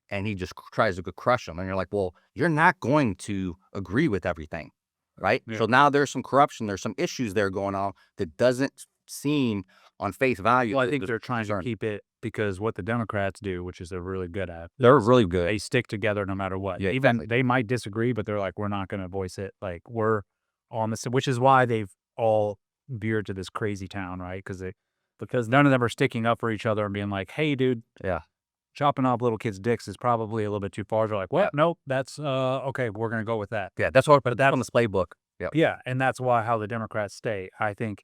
Speaker 1: And he just tries to crush them. And you're like, well, you're not going to agree with everything. Right. Yeah. So now there's some corruption. There's some issues there going on that doesn't seem on face value.
Speaker 4: Well, I think they're trying to keep it, because what the Democrats do, which is they're really good at.
Speaker 1: They're really good.
Speaker 4: They stick together no matter what.
Speaker 1: Yeah,
Speaker 4: even they might disagree, but they're like, we're not going to voice it. Like, we're on this, which is why they've all veered to this crazy town, right? Because none of them are sticking up for each other and being like, hey, dude, chopping off little kids' dicks is probably a little bit too far. They're like, well, nope, that's okay. We're going to go with that.
Speaker 1: Yeah, that's what. But that's on this playbook.
Speaker 4: Yeah. Yeah, and that's how the Democrats stay. I think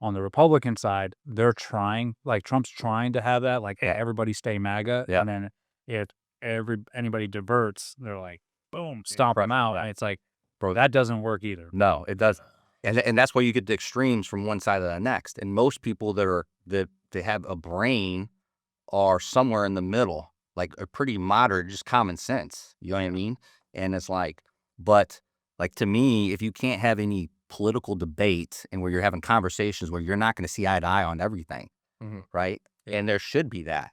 Speaker 4: on the Republican side, they're trying, like Trump's trying to have that, like, everybody stay MAGA.
Speaker 1: Yeah.
Speaker 4: And then if anybody diverts, they're like, boom, stomp them out. And it's like, bro, that doesn't work either.
Speaker 1: No, it doesn't. And that's why you get the extremes from one side to the next. And most people that they have a brain are somewhere in the middle, like a pretty moderate, just common sense. You know what I mean? And it's like, but like, to me, if you can't have any political debate and where you're having conversations where you're not going to see eye to eye on everything, right? And there should be that.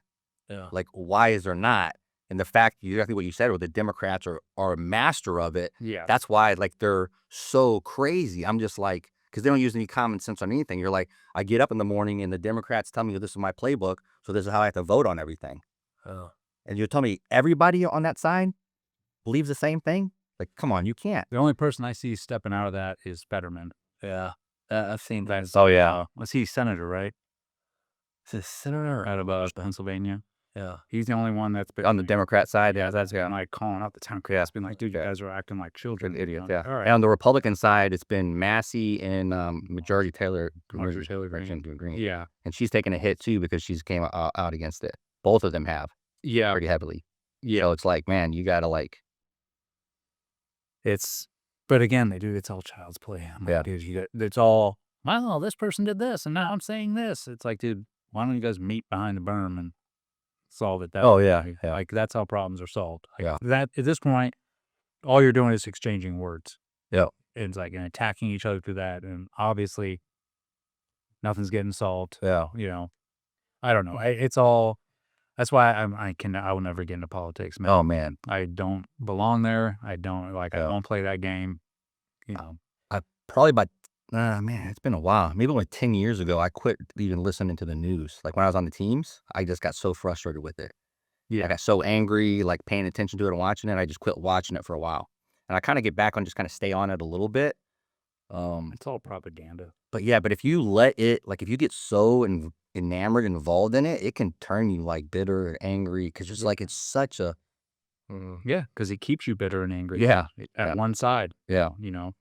Speaker 2: Yeah.
Speaker 1: Like, why is there not? And the fact, exactly what you said, where the Democrats are a master of it.
Speaker 4: Yeah.
Speaker 1: That's why, like, they're so crazy. I'm just like, because they don't use any common sense on anything. You're like, I get up in the morning and the Democrats tell me this is my playbook, so this is how I have to vote on everything.
Speaker 2: Oh.
Speaker 1: And you tell me everybody on that side believes the same thing? Like, come on, you can't.
Speaker 4: The only person I see stepping out of that is Fetterman.
Speaker 2: Yeah. I've seen that.
Speaker 1: Oh, yeah.
Speaker 4: Was he senator, right?
Speaker 2: Is it senator?
Speaker 4: Out of Pennsylvania.
Speaker 2: Yeah.
Speaker 4: He's the only one that's been
Speaker 1: On the Democrat side, yeah, that's
Speaker 4: been like calling out the Democrats, being like, dude, you guys are acting like children.
Speaker 1: idiots,
Speaker 4: All right.
Speaker 1: And on the Republican side, it's been Massey and Marjorie Taylor Greene.
Speaker 4: Yeah.
Speaker 1: And she's taken a hit too because she's came out against it. Both of them have
Speaker 4: Yeah.
Speaker 1: pretty heavily.
Speaker 4: Yeah.
Speaker 1: So it's like, man, you gotta like.
Speaker 4: But again, it's all child's play. I'm like, dude, it's all, well, this person did this and now I'm saying this. It's like, dude, why don't you guys meet behind the berm and solve it that way?
Speaker 1: Yeah.
Speaker 4: Like, that's how problems are solved. Like,
Speaker 1: Yeah.
Speaker 4: that, at this point, all you're doing is exchanging words.
Speaker 1: Yeah.
Speaker 4: It's like, and attacking each other through that. And obviously, nothing's getting solved.
Speaker 1: Yeah.
Speaker 4: You know, I don't know. It's all, that's why I will never get into politics, man.
Speaker 1: Oh, man.
Speaker 4: I don't belong there. I don't I don't play that game. You know,
Speaker 1: Probably about, man, it's been a while. Maybe only 10 years ago, I quit even listening to the news. Like when I was on the teams, I just got so frustrated with it.
Speaker 4: Yeah.
Speaker 1: I got so angry, like paying attention to it and watching it. I just quit watching it for a while. And I kind of get back on, just kind of stay on it a little bit.
Speaker 4: It's all propaganda.
Speaker 1: But yeah, but if you let it, like if you get so enamored, involved in it, it can turn you like bitter and angry because it's like it's such a.
Speaker 4: Yeah, because it keeps you bitter and angry.
Speaker 1: Yeah.
Speaker 4: At one side.
Speaker 1: Yeah.
Speaker 4: You know.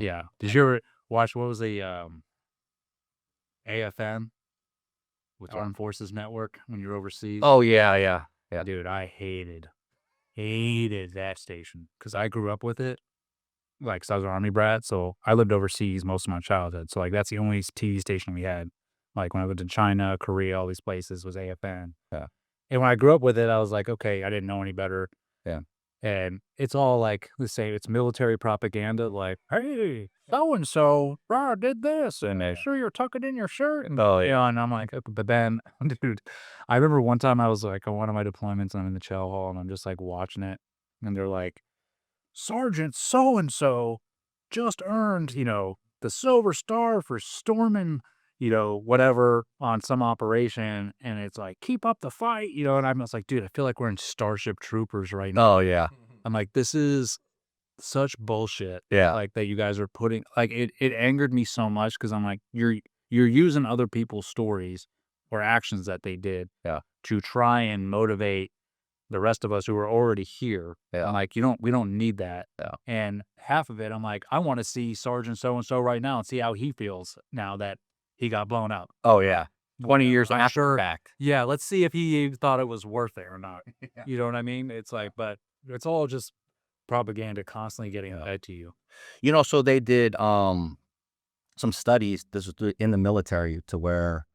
Speaker 1: Yeah.
Speaker 4: Did you ever watch, what was the AFN? With Armed Forces Network when you're overseas?
Speaker 1: Oh, yeah.
Speaker 4: Dude, I hated that station because I grew up with it. Like, 'cause I was an Army brat, so I lived overseas most of my childhood. So, like, that's the only TV station we had. Like, when I lived in China, Korea, all these places was AFN.
Speaker 1: Yeah.
Speaker 4: And when I grew up with it, I was like, okay, I didn't know any better.
Speaker 1: Yeah.
Speaker 4: And it's all like the same. It's military propaganda. Like, hey, so and so did this, and make sure you're tucking in your shirt. And and I'm like, but then, dude, I remember one time I was like on one of my deployments, and I'm in the chow hall, and I'm just like watching it, and they're like, Sergeant so and so just earned, the Silver Star for storming, whatever on some operation, and it's like, keep up the fight, and I'm just like, dude, I feel like we're in Starship Troopers right now.
Speaker 1: Oh, yeah.
Speaker 4: I'm like, this is such bullshit.
Speaker 1: Yeah.
Speaker 4: Like that you guys are putting, like it angered me so much because I'm like, you're using other people's stories or actions that they did to try and motivate the rest of us who are already here.
Speaker 1: Yeah.
Speaker 4: I'm like, we don't need that.
Speaker 1: Yeah.
Speaker 4: And half of it, I'm like, I want to see Sergeant so-and-so right now and see how he feels now that he got blown up.
Speaker 1: Oh, yeah. 20 years
Speaker 4: I'm
Speaker 1: after
Speaker 4: sure-
Speaker 1: the fact.
Speaker 4: Yeah, let's see if he thought it was worth it or not. You know what I mean? It's like, but it's all just propaganda constantly getting fed to you.
Speaker 1: So they did some studies, this was in the military, to where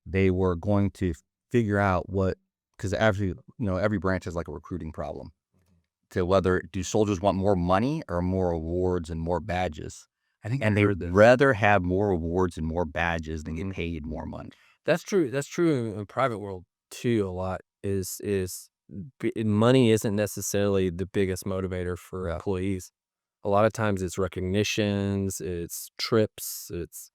Speaker 1: they were going to figure out what, because actually, every branch has like a recruiting problem, to whether do soldiers want more money or more awards and more badges.
Speaker 4: I think
Speaker 1: And they would rather have more awards and more badges than get paid more money.
Speaker 2: That's true. That's true in private world too. A lot is money isn't necessarily the biggest motivator for employees. A lot of times it's recognitions, it's trips, it's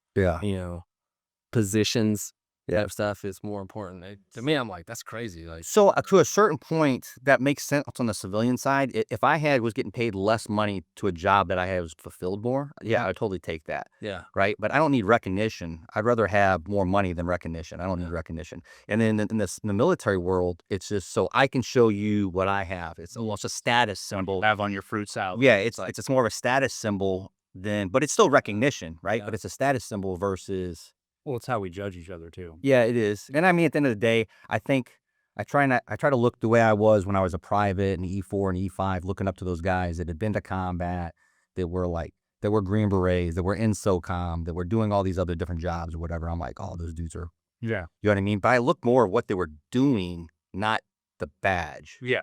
Speaker 2: positions. That stuff is more important. To me, I'm like, that's crazy. Like,
Speaker 1: So to a certain point, that makes sense on the civilian side. If I was getting paid less money to a job that I had was fulfilled more, I'd totally take that.
Speaker 2: yeah,
Speaker 1: Right. But I don't need recognition. I'd rather have more money than recognition. I don't need recognition. And then in the military world, it's just so I can show you what I have. It's almost a status symbol.
Speaker 4: have on your fruit salad.
Speaker 1: Yeah, it's more of a status symbol but it's still recognition, right?
Speaker 2: Yeah.
Speaker 1: But it's a status symbol versus.
Speaker 4: Well, it's how we judge each other too.
Speaker 1: Yeah, it is. And I mean, at the end of the day, I think I try to look the way I was when I was a private in E4 and E5, looking up to those guys that had been to combat, that were Green Berets, that were in SOCOM, that were doing all these other different jobs or whatever. I'm like, oh, those dudes are,
Speaker 4: Yeah.
Speaker 1: you know what I mean? But I look more at what they were doing, not the badge.
Speaker 4: Yeah.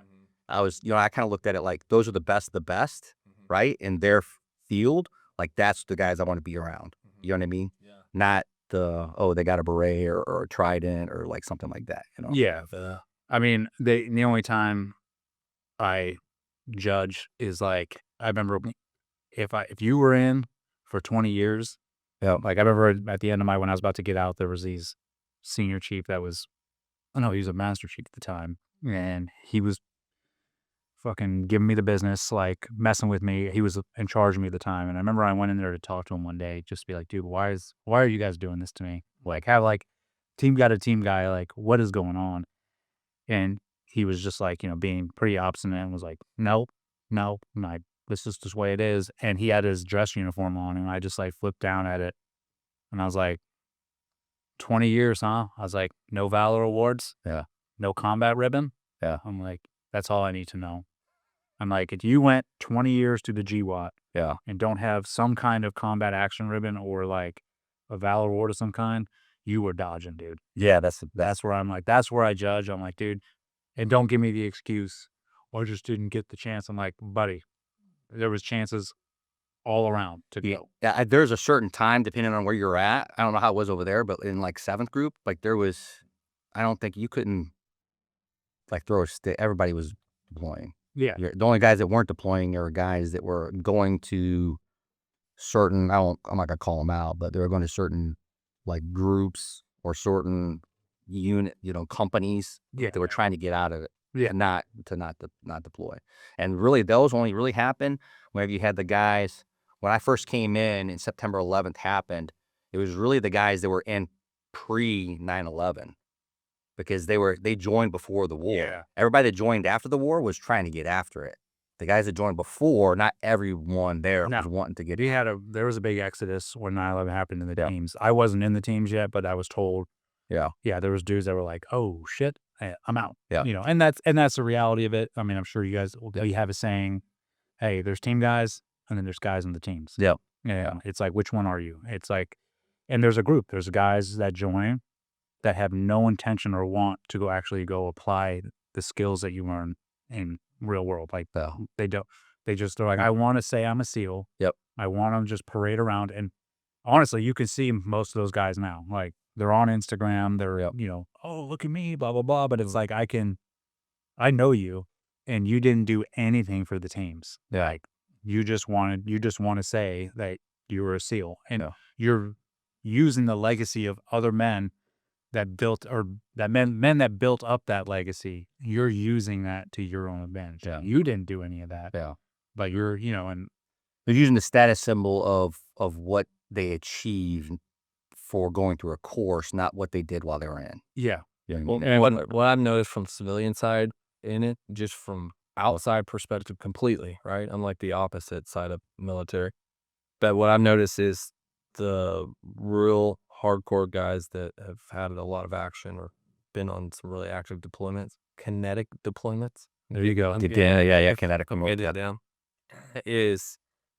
Speaker 1: I was, I kind of looked at it like those are the best, right? In their field, like that's the guys I want to be around. You know what I mean?
Speaker 2: yeah,
Speaker 1: Not they got a beret or a trident or like something like that, you know?
Speaker 4: Yeah. I mean, the only time I judge is like, I remember if you were in for 20 years,
Speaker 1: Yeah.
Speaker 4: like I remember at the end of when I was about to get out, there was these senior chief that was, I know he was a master chief at the time, and he was fucking giving me the business, like messing with me. He was in charge of me at the time. And I remember I went in there to talk to him one day, just to be like, dude, why are you guys doing this to me? Like, have like team guy, like, what is going on? And he was just like, being pretty obstinate and was like, nope, no, this is just the way it is. And he had his dress uniform on, and I just like flipped down at it. And I was like, 20 years, huh? I was like, no Valor Awards.
Speaker 1: Yeah.
Speaker 4: No combat ribbon.
Speaker 1: Yeah.
Speaker 4: I'm like, that's all I need to know. I'm like, if you went 20 years to the GWAT
Speaker 1: Yeah.
Speaker 4: and don't have some kind of combat action ribbon or like a Valor Award of some kind, you were dodging, dude.
Speaker 1: Yeah,
Speaker 4: That's where I'm like, that's where I judge. I'm like, dude, and don't give me the excuse, I just didn't get the chance. I'm like, buddy, there was chances all around to go.
Speaker 1: Yeah, there's a certain time, depending on where you're at. I don't know how it was over there, but in like 7th group, like I don't think you couldn't like throw a stick. Everybody was deploying.
Speaker 4: Yeah.
Speaker 1: The only guys that weren't deploying are guys that were going to certain, I'm not gonna call them out, but they were going to certain like groups or certain companies that were trying to get out of it.
Speaker 4: Yeah.
Speaker 1: Not deploy. And really, those only really happened whenever you had the guys. When I first came in September 11th happened, it was really the guys that were in pre 9/11 because they joined before the war.
Speaker 4: Yeah.
Speaker 1: Everybody that joined after the war was trying to get after it. The guys that joined before, not everyone there was wanting to get.
Speaker 4: There was a big exodus when 9/11 happened in the teams. I wasn't in the teams yet, but I was told.
Speaker 1: Yeah.
Speaker 4: There was dudes that were like, "Oh shit, I'm out."
Speaker 1: Yeah.
Speaker 4: And that's the reality of it. I mean, I'm sure you have a saying, "Hey, there's team guys, and then there's guys in the teams."
Speaker 1: Yeah.
Speaker 4: Yeah. It's like, which one are you? It's like, and there's a group. There's guys that join that have no intention or want to go apply the skills that you learn in real world. Like they don't. They're like, I want to say I'm a SEAL.
Speaker 1: Yep.
Speaker 4: I want to just parade around. And honestly, you can see most of those guys now. Like they're on Instagram. They're oh, look at me, blah blah blah. But it's like I know you, and you didn't do anything for the teams.
Speaker 1: Yeah.
Speaker 4: Like you just want to say that you were a SEAL, and you're using the legacy of other men that built men that built up that legacy. You're using that to your own advantage.
Speaker 1: Yeah.
Speaker 4: You didn't do any of that.
Speaker 1: Yeah.
Speaker 4: But you're, and
Speaker 1: they're using the status symbol of what they achieved for going through a course, not what they did while they were in.
Speaker 4: Yeah.
Speaker 2: Well, and what I've noticed from the civilian side in it, just from outside perspective completely, right? I'm like the opposite side of military. But what I've noticed is the real hardcore guys that have had a lot of action or been on some really active deployments, kinetic deployments.
Speaker 4: There you go.
Speaker 1: Kinetic.
Speaker 2: Get that down. Is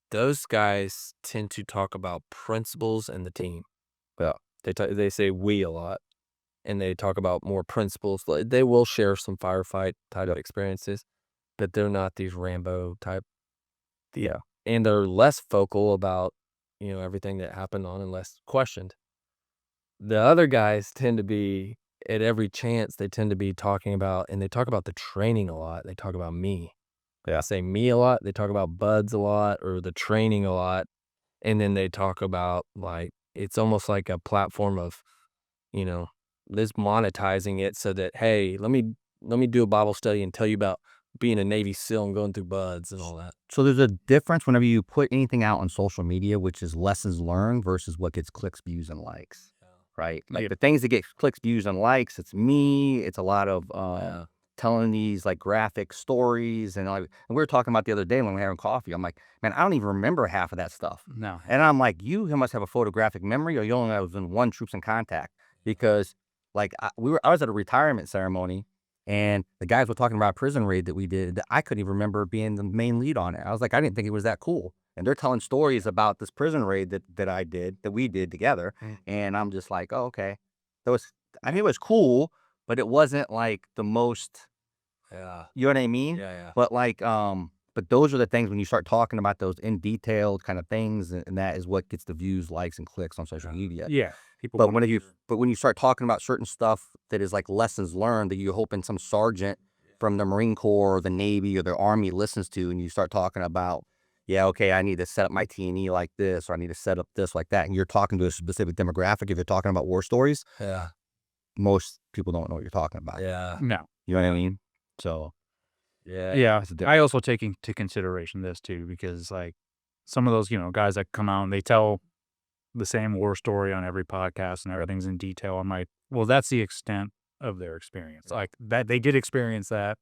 Speaker 2: those guys tend to talk about principles and the team.
Speaker 1: Yeah.
Speaker 2: They say we a lot, and they talk about more principles. They will share some firefight type of experiences, but they're not these Rambo type.
Speaker 1: Yeah.
Speaker 2: And they're less vocal about, everything that happened on and less questioned. The other guys tend to be, at every chance, they tend to be talking about, and they talk about the training a lot. They talk about me.
Speaker 1: Yeah.
Speaker 2: They say me a lot. They talk about buds a lot or the training a lot. And then they talk about, like, it's almost like a platform of, this monetizing it so that, hey, let me do a Bible study and tell you about being a Navy SEAL and going through buds and all that.
Speaker 1: So there's a difference whenever you put anything out on social media, which is lessons learned versus what gets clicks, views, and likes. Right? Like the things that get clicks, views, and likes, it's me. It's a lot of telling these like graphic stories. And we were talking about the other day when we were having coffee. I'm like, man, I don't even remember half of that stuff.
Speaker 4: No.
Speaker 1: And I'm like, you must have a photographic memory, or you only was in one Troops in Contact. Because like I was at a retirement ceremony, and the guys were talking about a prison raid that we did. That I couldn't even remember being the main lead on it. I was like, I didn't think it was that cool. And they're telling stories about this prison raid that we did together. And I'm just like, oh, okay. It was cool, but it wasn't like the most, you know what I mean?
Speaker 2: Yeah.
Speaker 1: But like, But those are the things when you start talking about those in detailed kind of things, and that is what gets the views, likes, and clicks on social media.
Speaker 4: Yeah. People
Speaker 1: But when you start talking about certain stuff that is like lessons learned that you're hoping some sergeant from the Marine Corps or the Navy or the Army listens to, and you start talking about, yeah, okay, I need to set up my T&E like this, or I need to set up this like that, and you're talking to a specific demographic. If you're talking about war stories,
Speaker 2: Yeah.
Speaker 1: most people don't know what you're talking about.
Speaker 2: Yeah.
Speaker 4: No.
Speaker 1: You know what I mean? So
Speaker 2: Yeah.
Speaker 4: Yeah. I also take into consideration this too, because like some of those, guys that come out and they tell the same war story on every podcast and everything's in detail. I'm like, well, that's the extent of their experience. Like that they did experience that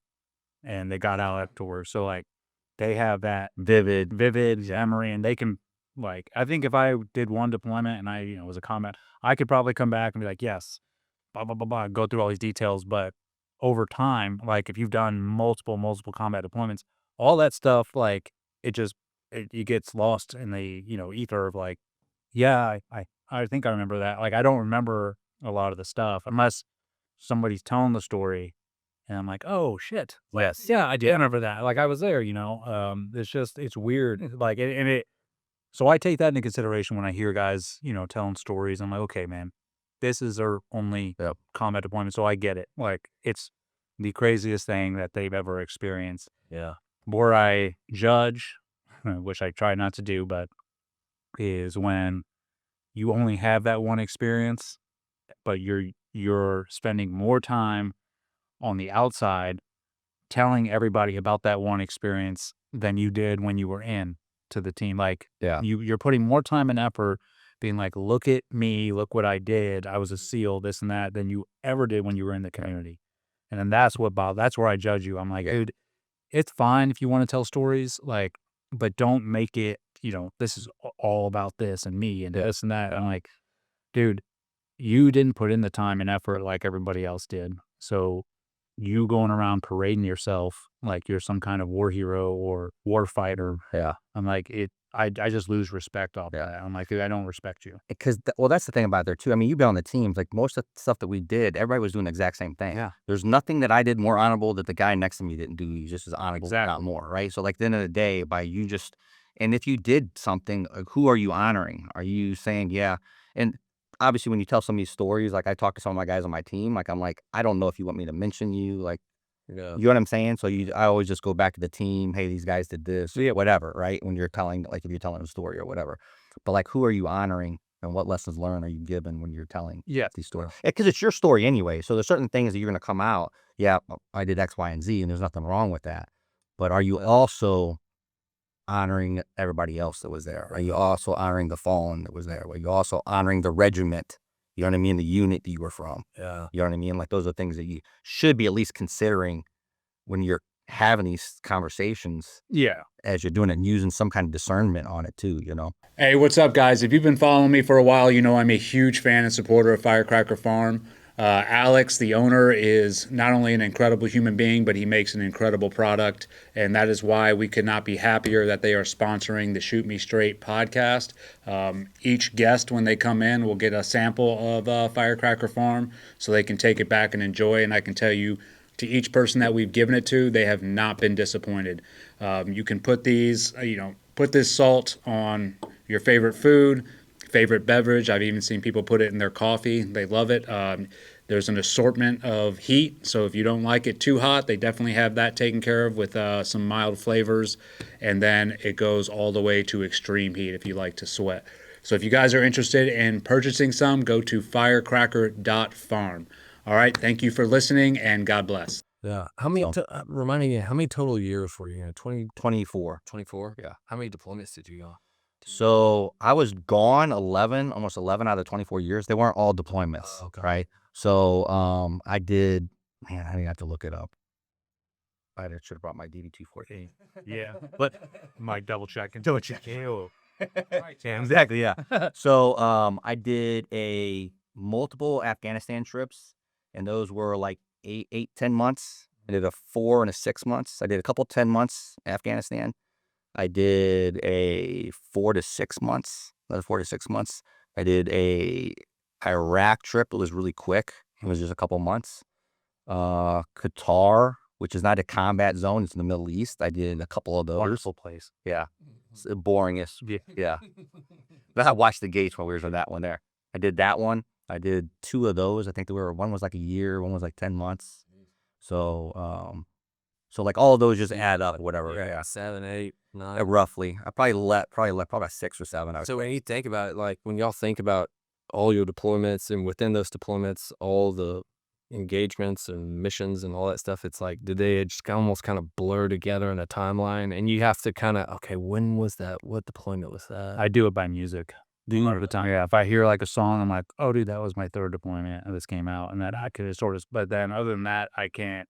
Speaker 4: and they got out afterwards. So like they have that vivid memory, and they can, like, I think if I did one deployment and I, was a combat, I could probably come back and be like, yes, blah, blah, blah, blah, go through all these details. But over time, like if you've done multiple combat deployments, all that stuff, like it gets lost in the, ether of like, yeah, I think I remember that. Like, I don't remember a lot of the stuff unless somebody's telling the story and I'm like, oh shit.
Speaker 1: yes,
Speaker 4: Yeah, I did remember that. Like I was there, it's weird. Like, so I take that into consideration when I hear guys, telling stories. I'm like, okay, man, this is their only combat deployment. So I get it. Like, it's the craziest thing that they've ever experienced.
Speaker 2: Yeah.
Speaker 4: Where I judge, which I try not to do, but is when you only have that one experience, but you're spending more time on the outside telling everybody about that one experience than you did when you were in to the team. Like,
Speaker 1: yeah,
Speaker 4: you're putting more time and effort being like, look at me, look what I did. I was a SEAL, this and that, than you ever did when you were in the community. And then that's where I judge you. I'm like, dude, it's fine if you want to tell stories, like, but don't make it, this is all about this and me and this and that. I'm like, dude, you didn't put in the time and effort like everybody else did. So you going around parading yourself like you're some kind of war hero or war fighter.
Speaker 1: yeah.
Speaker 4: I'm like, I just lose respect off that. I'm like, dude, I don't respect you.
Speaker 1: Because, that's the thing about there too. I mean, you've been on the teams, like most of the stuff that we did, everybody was doing the exact same thing.
Speaker 4: Yeah.
Speaker 1: There's nothing that I did more honorable that the guy next to me didn't do. He's just as honorable, not more, right? So like at the end of the day, by you just, and if you did something, who are you honoring? Are you saying, yeah? And obviously when you tell some of these stories, like I talk to some of my guys on my team, like I'm like, I don't know if you want me to mention you, like,
Speaker 2: Yeah.
Speaker 1: you know what I'm saying? So I always just go back to the team. Hey, these guys did this, whatever, right? When you're telling, like if you're telling a story or whatever, but like, who are you honoring and what lessons learned are you given when you're telling these stories? Because it's your story anyway. So there's certain things that you're going to come out. Yeah, I did X, Y, and Z, and there's nothing wrong with that. But are you also honoring everybody else that was there? Are you also honoring the fallen that was there? Are you also honoring the regiment? You know what I mean? The unit that you were from.
Speaker 2: Yeah.
Speaker 1: You know what I mean? Like those are things that you should be at least considering when you're having these conversations.
Speaker 4: Yeah.
Speaker 1: As you're doing it and using some kind of discernment on it too,
Speaker 3: Hey, what's up, guys? If you've been following me for a while, you know I'm a huge fan and supporter of Firecracker Farm. Alex, the owner, is not only an incredible human being, but he makes an incredible product. And that is why we could not be happier that they are sponsoring the Shoot Me Straight podcast. Each guest, when they come in, will get a sample of Firecracker Farm so they can take it back and enjoy. And I can tell you, to each person that we've given it to, they have not been disappointed. You can put these, put this salt on your favorite food, favorite beverage. I've even seen people put it in their coffee. They love it. There's an assortment of heat, so if you don't like it too hot, they definitely have that taken care of with some mild flavors. And then it goes all the way to extreme heat if you like to sweat. So if you guys are interested in purchasing some, go to firecracker.farm. All right, thank you for listening, and God bless.
Speaker 2: Yeah. How many, remind me, how many total years were you in?
Speaker 1: 24.
Speaker 2: 24?
Speaker 1: Yeah.
Speaker 2: How many deployments did you go?
Speaker 1: So I was gone almost 11 out of the 24 years. They weren't all deployments, right? So I did, man, I didn't have to look it up. I should have brought my DD-214.
Speaker 4: Yeah. But might double check. Ew.
Speaker 1: Yeah, exactly, yeah. So I did multiple Afghanistan trips, and those were like 10 months. I did a 4 and a 6 months. I did a couple 10 months Afghanistan. I did a 4 to 6 months. Another 4 to 6 months. I did a Iraq trip. It was really quick. It was just a couple months. Qatar, which is not a combat zone. It's in the Middle East. I did a couple of those.
Speaker 4: Wonderful place.
Speaker 1: Yeah. It's the boringest.
Speaker 4: Yeah.
Speaker 1: Yeah. But I watched the gates while we were on that one there. I did that one. I did 2 of those. I think one was like a year, one was like 10 months. So, so like all of those just add up, whatever. Yeah.
Speaker 2: 7, 8, 9.
Speaker 1: Roughly. I probably left about 6 or 7.
Speaker 2: So when you think about it, like when y'all think about all your deployments and within those deployments, all the engagements and missions and all that stuff, it's like, did they just almost kind of blur together in a timeline? And you have to kind of, okay, when was that? What deployment was that?
Speaker 4: I do it by music. A lot of the time, yeah. If I hear like a song, I'm like, oh, dude, that was my 3rd deployment, and this came out, and that I could sort of. But then, other than that, I can't.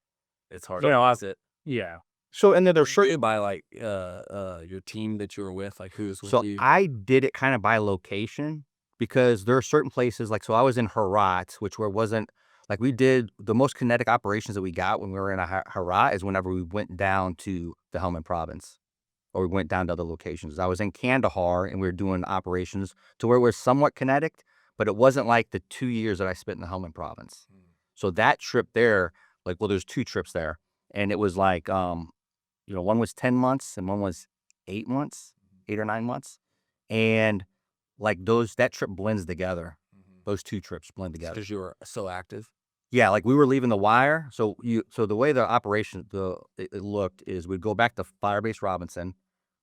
Speaker 2: It's hard.
Speaker 4: You know,
Speaker 2: it.
Speaker 4: Yeah.
Speaker 1: So, and then there's
Speaker 2: Sure.
Speaker 1: certain.
Speaker 2: By like your team that you were with, like who's with
Speaker 1: So
Speaker 2: you?
Speaker 1: I did it kind of by location because there are certain places like, so I was in Herat, which wasn't like we did the most kinetic operations that we got when we were in Herat is whenever we went down to the Helmand province or we went down to other locations. I was in Kandahar and we were doing operations to where we're somewhat kinetic, but it wasn't like the 2 years that I spent in the Helmand province. So that trip there, like, well, there's 2 trips there and it was like, one was 10 months and one was 8 months, 8 or 9 months. And like that trip blends together. Those 2 trips blend together.
Speaker 2: Because you were so active.
Speaker 1: Yeah, like we were leaving the wire. So the way the operation it looked is we'd go back to Firebase Robinson,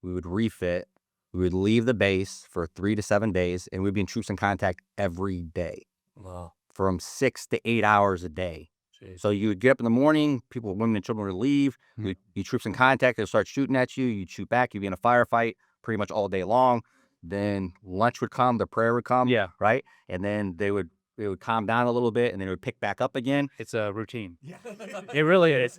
Speaker 1: we would refit, we would leave the base for 3 to 7 days, and we'd be in troops in contact every day.
Speaker 2: Wow.
Speaker 1: From 6 to 8 hours a day.
Speaker 2: Jeez.
Speaker 1: So you would get up in the morning, women and children would leave, you'd be troops in contact, they'd start shooting at you, you'd shoot back, you'd be in a firefight pretty much all day long. Then lunch would come, the prayer would come,
Speaker 4: Yeah.
Speaker 1: right? And then they would calm down a little bit, and then it would pick back up again.
Speaker 4: It's a routine. Yeah. It really is.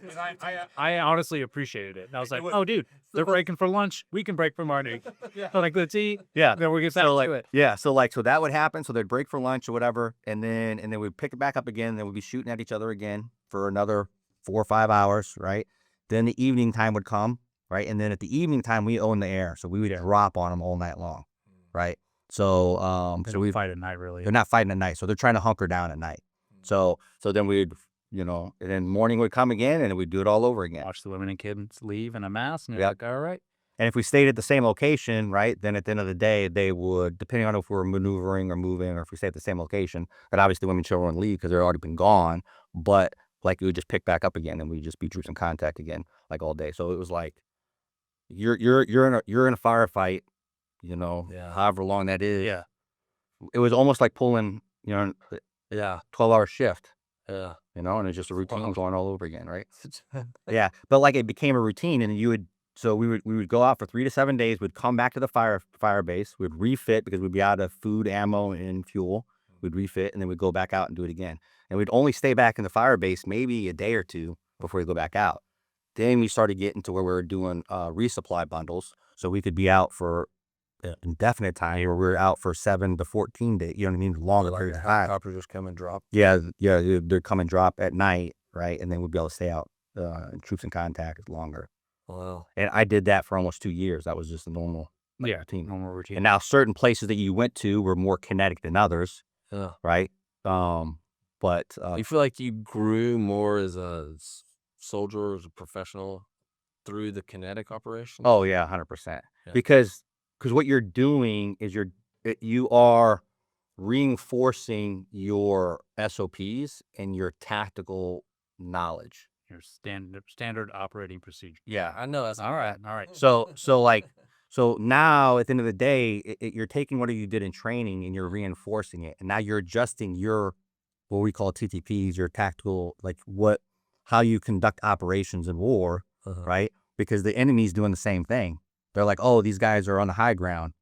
Speaker 4: I honestly appreciated it. And I was like, oh, dude, they're breaking for lunch. We can break for morning. Yeah. So like, let's eat.
Speaker 1: Yeah.
Speaker 4: Then we get back to it.
Speaker 1: Yeah. So that would happen. So they'd break for lunch or whatever, and then we'd pick it back up again. And then we'd be shooting at each other again for another 4 or 5 hours, right? Then the evening time would come, right? And then at the evening time, we own the air, so we would drop on them all night long, right? So
Speaker 4: we fight at night, really.
Speaker 1: They're not fighting at night, so they're trying to hunker down at night. So then we'd, and then morning would come again, and we'd do it all over again.
Speaker 4: Watch the women and kids leave in a mass, and you're like, all right.
Speaker 1: And if we stayed at the same location, right, then at the end of the day, they would, depending on if we were maneuvering or moving, or if we stayed at the same location, but obviously women and children would leave because they'd already been gone. But like it would just pick back up again, and we'd just be troops in contact again, like all day. So it was like you're in a firefight, however long that is.
Speaker 4: Yeah.
Speaker 1: It was almost like pulling, 12-hour shift.
Speaker 2: Yeah.
Speaker 1: And it's just a routine going all over again, right? Yeah. But like it became a routine, and we would go out for 3 to 7 days, we'd come back to the fire base, we'd refit because we'd be out of food, ammo, and fuel. We'd refit, and then we'd go back out and do it again. And we'd only stay back in the fire base maybe a day or 2 before we go back out. Then we started getting to where we were doing resupply bundles, so we could be out for indefinite time, or we were out for 7 to 14 days, longer period of time.
Speaker 2: Helicopters just come and drop.
Speaker 1: Yeah, they'd come and drop at night, right? And then we'd be able to stay out troops in contact longer.
Speaker 2: Wow.
Speaker 1: And I did that for almost 2 years. That was just a normal routine.
Speaker 4: Normal routine.
Speaker 1: And now certain places that you went to were more kinetic than others,
Speaker 2: Yeah.
Speaker 1: right? But
Speaker 2: You feel like you grew more as a soldier, as a professional through the kinetic operation?
Speaker 1: oh yeah, 100%.
Speaker 2: Yeah.
Speaker 1: Because what you're doing is you are reinforcing your SOPs and your tactical knowledge.
Speaker 4: Your standard operating procedure.
Speaker 1: Yeah.
Speaker 2: I know. That's
Speaker 4: All right.
Speaker 1: So now at the end of the day, you're taking what you did in training and you're reinforcing it, and now you're adjusting your what we call TTPs, your tactical, like how you conduct operations in war, right? Because the enemy's doing the same thing. They're like, oh, these guys are on the high ground,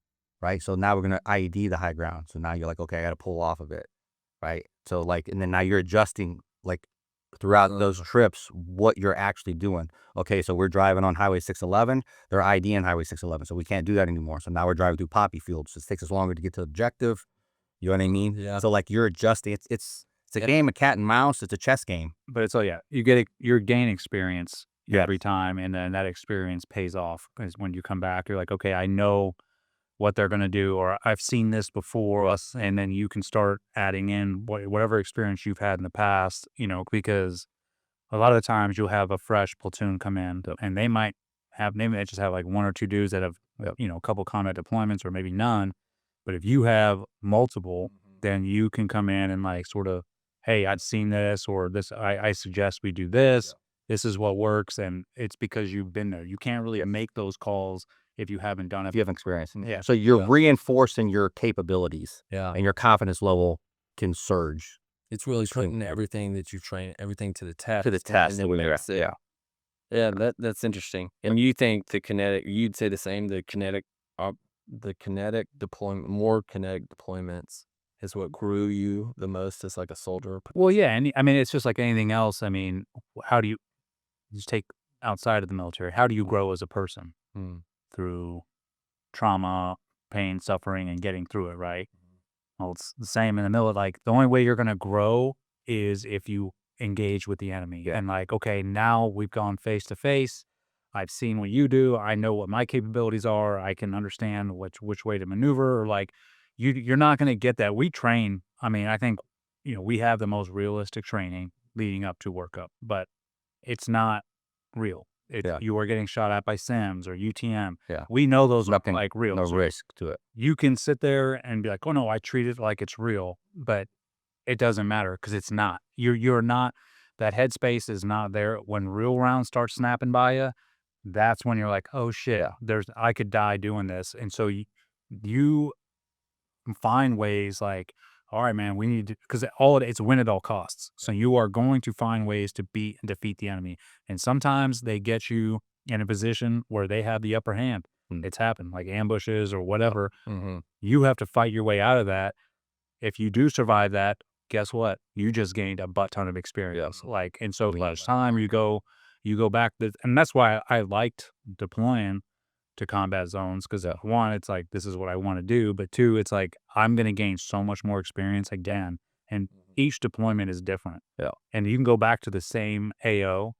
Speaker 1: right? So now we're gonna IED the high ground. So now you're like, okay, I got to pull off of it, right? So like, and then now you're adjusting like throughout those trips what you're actually doing. Okay, so we're driving on Highway 611. They're IDing Highway 611, so we can't do that anymore. So now we're driving through poppy fields. So it takes us longer to get to the objective. You know what I mean?
Speaker 2: Yeah.
Speaker 1: So like you're adjusting. It's a game of cat and mouse. It's a chess game.
Speaker 4: But it's you gain experience every time, and then that experience pays off because when you come back, you're like, okay, I know what they're going to do, or I've seen this before, and then you can start adding in whatever experience you've had in the past, because a lot of the times you'll have a fresh platoon come in, and they might just have like 1 or 2 dudes that have, a couple combat deployments or maybe none. But if you have multiple, then you can come in and like sort of, hey, I've seen this, or this, I suggest we do this. This is what works, and it's because you've been there. You can't really make those calls if you haven't done it.
Speaker 1: If you haven't experienced it.
Speaker 4: Yeah.
Speaker 1: So you're reinforcing your capabilities.
Speaker 2: Yeah.
Speaker 1: And your confidence level can surge.
Speaker 2: It's really putting everything that you train, everything to the test.
Speaker 1: To the test.
Speaker 2: Yeah. Yeah, that's interesting. And you think you'd say the same, the kinetic deployment, more kinetic deployments is what grew you the most as like a soldier?
Speaker 4: Well, yeah, and I mean, it's just like anything else. I mean, how do you just take outside of the military? How do you grow as a person? Through trauma, pain, suffering, and getting through it, right? Well, it's the same in the military. Like, the only way you're going to grow is if you engage with the enemy. And like, okay, now we've gone face to face. I've seen what you do. I know what my capabilities are. I can understand which way to maneuver. Or like, you're not going to get that. We train. I mean, I think, we have the most realistic training leading up to workup, but it's not real. You are getting shot at by SIMs or UTM.
Speaker 1: Yeah.
Speaker 4: We know those are
Speaker 1: Nothing,
Speaker 4: like real.
Speaker 1: no
Speaker 4: So
Speaker 1: risk to it.
Speaker 4: you can sit there and be like, oh no, I treat it like it's real, but it doesn't matter because it's not. You're not, that headspace is not there. When real rounds start snapping by you, that's when you're like, oh shit, I could die doing this. And so you find ways like, all right, man, we need to, because it's win at all costs. So you are going to find ways to beat and defeat the enemy. And sometimes they get you in a position where they have the upper hand. It's happened, like ambushes or whatever. You have to fight your way out of that. If you do survive that, guess what? You just gained a butt ton of experience. Like, and so each time you go back, and that's why I liked deploying to combat zones, because one, it's like, this is what I want to do, but two, it's like, I'm going to gain so much more experience again, and each deployment is different. And you can go back to the same AO,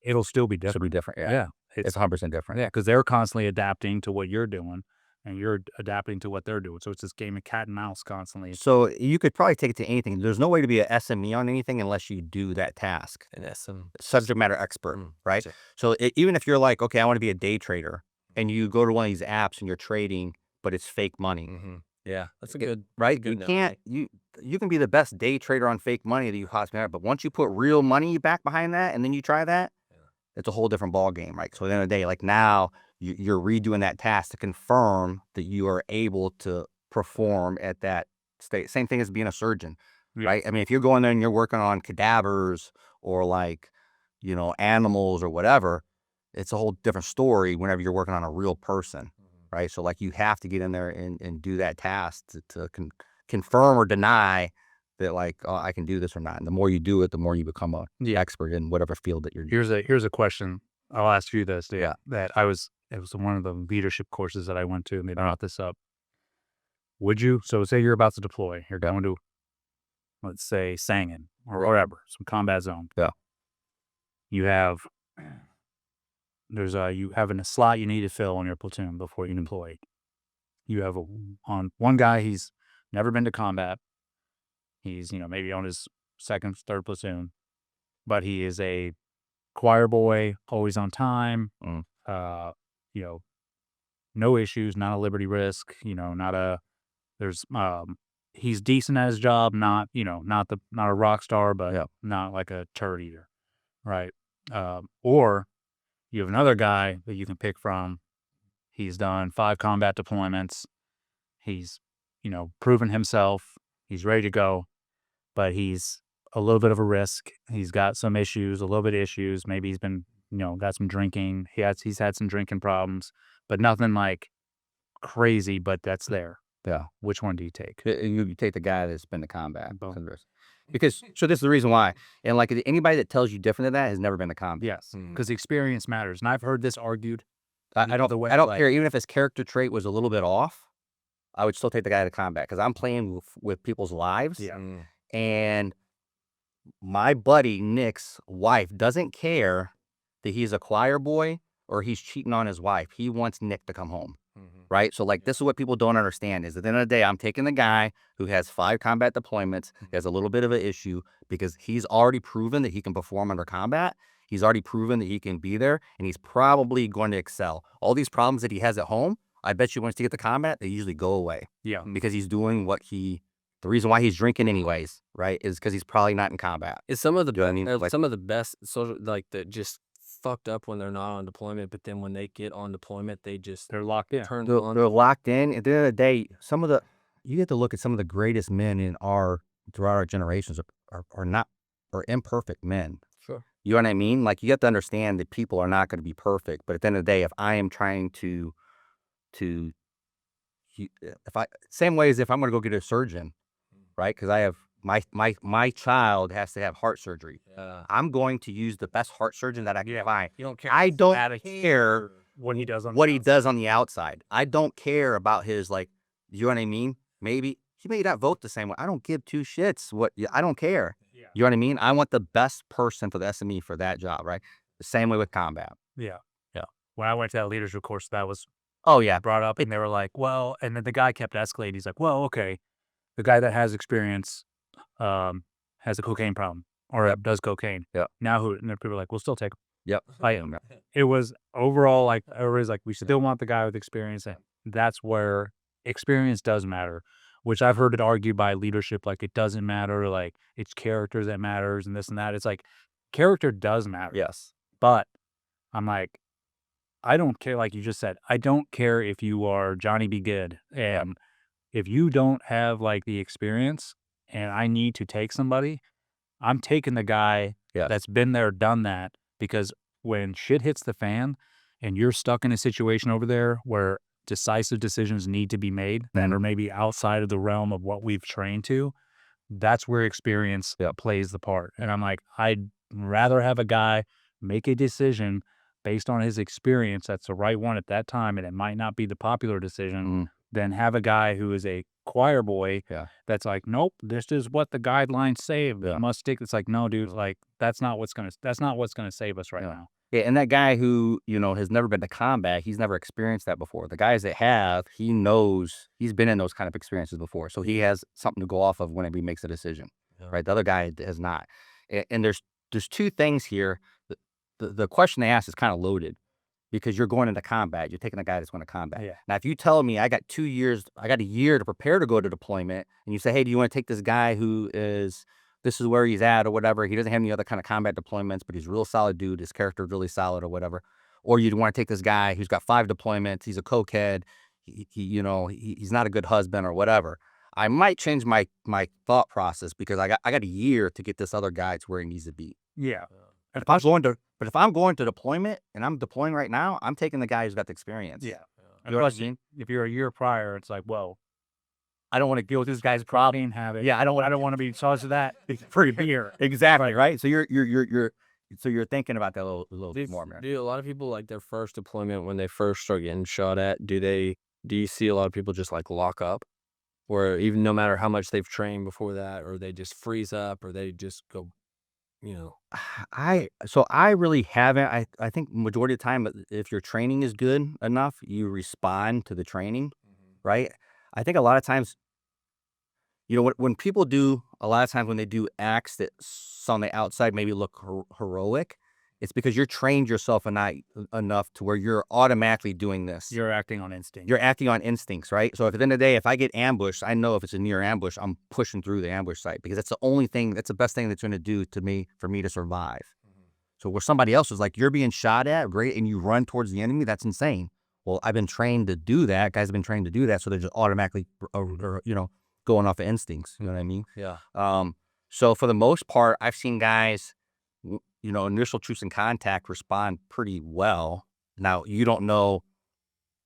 Speaker 4: it'll still be different.
Speaker 1: Should be different. It's 100% different.
Speaker 4: Yeah, because they're constantly adapting to what you're doing, and you're adapting to what they're doing. So it's this game of cat and mouse constantly.
Speaker 1: So you could probably take it to anything. There's no way to be an SME on anything unless you do that task.
Speaker 2: An SM.
Speaker 1: Subject matter expert, right? So even if you're like, okay, I want to be a day trader, and you go to one of these apps and you're trading, but it's fake money.
Speaker 2: Yeah, that's a good,
Speaker 1: right?
Speaker 2: Good
Speaker 1: You can't, you can be the best day trader on fake money that you possibly have, but once you put real money back behind that and then you try that, it's a whole different ball game, right? So at the end of the day, like now you're redoing that task to confirm that you are able to perform at that state. Same thing as being a surgeon, right? I mean, if you're going there and you're working on cadavers or like, animals or whatever, it's a whole different story whenever you're working on a real person, right? So like you have to get in there and do that task to confirm or deny that, like, oh, I can do this or not. And the more you do it, the more you become the expert in whatever field that you're doing.
Speaker 4: Here's a question. I'll ask you this. That it was one of the leadership courses that I went to, and they brought this up. Would you, so say you're about to deploy, you're going to, let's say, Sangin or wherever, some combat zone. You have, you have a slot you need to fill on your platoon before you deploy. You have on one guy, he's never been to combat. He's, maybe on his second, third platoon, but he is a choir boy, always on time, no issues, not a liberty risk, he's decent at his job, not a rock star, but not like a turd eater, right? Or you have another guy that you can pick from. He's done 5 combat deployments. He's, proven himself. He's ready to go, but he's a little bit of a risk. He's got some issues, a little bit of issues. Maybe he's been, got some drinking. He's had some drinking problems, but nothing like crazy, but that's there. Which one do you take?
Speaker 1: You take the guy that's been to combat. Because, so this is the reason why. And like anybody that tells you different than that has never been to combat.
Speaker 4: Yes, because experience matters. And I've heard this argued.
Speaker 1: I don't care. Even if his character trait was a little bit off, I would still take the guy to combat because I'm playing with people's lives. And my buddy Nick's wife doesn't care that he's a choir boy or he's cheating on his wife. He wants Nick to come home. right? So like this is what people don't understand is at the end of the day, I'm taking the guy who has 5 combat deployments, he has a little bit of an issue because he's already proven that he can perform under combat. He's already proven that he can be there, and he's probably going to excel. All these problems that he has at home, I bet you once you get to combat, they usually go away.
Speaker 4: Yeah.
Speaker 1: Because he's doing the reason why he's drinking anyways, right, is because he's probably not in combat.
Speaker 2: It's some of the
Speaker 1: You know what I mean? Like,
Speaker 2: some of the best social like that just fucked up when they're not on deployment, but then when they get on deployment, they just
Speaker 4: They're locked in.
Speaker 2: turn
Speaker 1: they're
Speaker 2: on.
Speaker 1: locked in. At the end of the day, you have to look at some of the greatest men throughout our generations are imperfect men.
Speaker 2: Sure.
Speaker 1: You know what I mean? Like you have to understand that people are not going to be perfect. But at the end of the day, if I am trying same way as if I'm going to go get a surgeon, right? Because I have my child has to have heart surgery.
Speaker 2: Yeah.
Speaker 1: I'm going to use the best heart surgeon that I can find.
Speaker 2: You don't care.
Speaker 1: I don't care
Speaker 4: What he does on
Speaker 1: what he does on the outside. I don't care about his you know what I mean? Maybe he may not vote the same way. I don't give 2 shits. I don't care.
Speaker 4: Yeah.
Speaker 1: You know what I mean? I want the best person for the SME for that job, right? The same way with combat.
Speaker 4: Yeah.
Speaker 1: Yeah.
Speaker 4: When I went to that leadership course, that was
Speaker 1: Oh yeah.
Speaker 4: brought up, and they were like, well, and then the guy kept escalating. He's like, well, okay, the guy that has experience has a cocaine problem or does cocaine.
Speaker 1: Yeah.
Speaker 4: Now who? And then people are like, we'll still take him.
Speaker 1: Yep.
Speaker 4: It was overall like everybody's like, we still want the guy with experience, and that's where experience does matter, which I've heard it argued by leadership, like it doesn't matter, like it's character that matters and this and that. It's like character does matter.
Speaker 1: Yes.
Speaker 4: But I'm like, I don't care, like you just said, I don't care if you are Johnny B. Good. And if you don't have like the experience and I need to take somebody, I'm taking the guy that's been there, done that, because when shit hits the fan and you're stuck in a situation over there where decisive decisions need to be made that are maybe outside of the realm of what we've trained to, that's where experience plays the part. And I'm like, I'd rather have a guy make a decision based on his experience that's the right one at that time, and it might not be the popular decision, than have a guy who is a choir boy that's like, nope, this is what the guidelines say. Must stick. It's like, no, dude, like that's not what's gonna save us right now.
Speaker 1: Yeah, and that guy who, has never been to combat, he's never experienced that before. The guys that have, he knows, he's been in those kind of experiences before. So he has something to go off of whenever he makes a decision, right? The other guy has not. And there's 2 things here. The question they ask is kind of loaded because you're going into combat. You're taking a guy that's going to combat.
Speaker 4: Yeah.
Speaker 1: Now, if you tell me I got 2 years, I got a year to prepare to go to deployment, and you say, hey, do you want to take this guy this is where he's at or whatever. He doesn't have any other kind of combat deployments, but he's a real solid dude. His character is really solid or whatever. Or you'd want to take this guy who's got 5 deployments. He's a cokehead. He's not a good husband or whatever. I might change my thought process because I got a year to get this other guy to where he needs to be.
Speaker 4: Yeah.
Speaker 1: If I'm going to deployment and I'm deploying right now, I'm taking the guy who's got the experience.
Speaker 4: Yeah.
Speaker 1: You know what I mean?
Speaker 4: If you're a year prior, it's like, well,
Speaker 1: I don't want to deal with this guy's problem.
Speaker 4: Yeah, I don't want to be charged with that for a year.
Speaker 1: Exactly, right? So you're thinking about that a little bit more, man.
Speaker 2: Dude, a lot of people like their first deployment when they first start getting shot at, do you see a lot of people just like lock up? Or even no matter how much they've trained before that, or they just freeze up, or they just go,
Speaker 1: I really haven't. I think majority of the time, if your training is good enough, you respond to the training, right? I think a lot of times, when people do, a lot of times when they do acts that on the outside maybe look heroic, it's because you're trained yourself enough to where you're automatically doing this.
Speaker 4: You're acting on instinct.
Speaker 1: You're acting on instincts, right? So if at the end of the day, if I get ambushed, I know if it's a near ambush, I'm pushing through the ambush site because that's the best thing that's going to do for me to survive. So where somebody else is like, you're being shot at, great, and you run towards the enemy, that's insane. Well, I've been trained to do that. Guys have been trained to do that, so they're just automatically, going off of instincts. You know what I mean?
Speaker 2: Yeah.
Speaker 1: So for the most part, I've seen guys, initial troops in contact respond pretty well. Now, you don't know,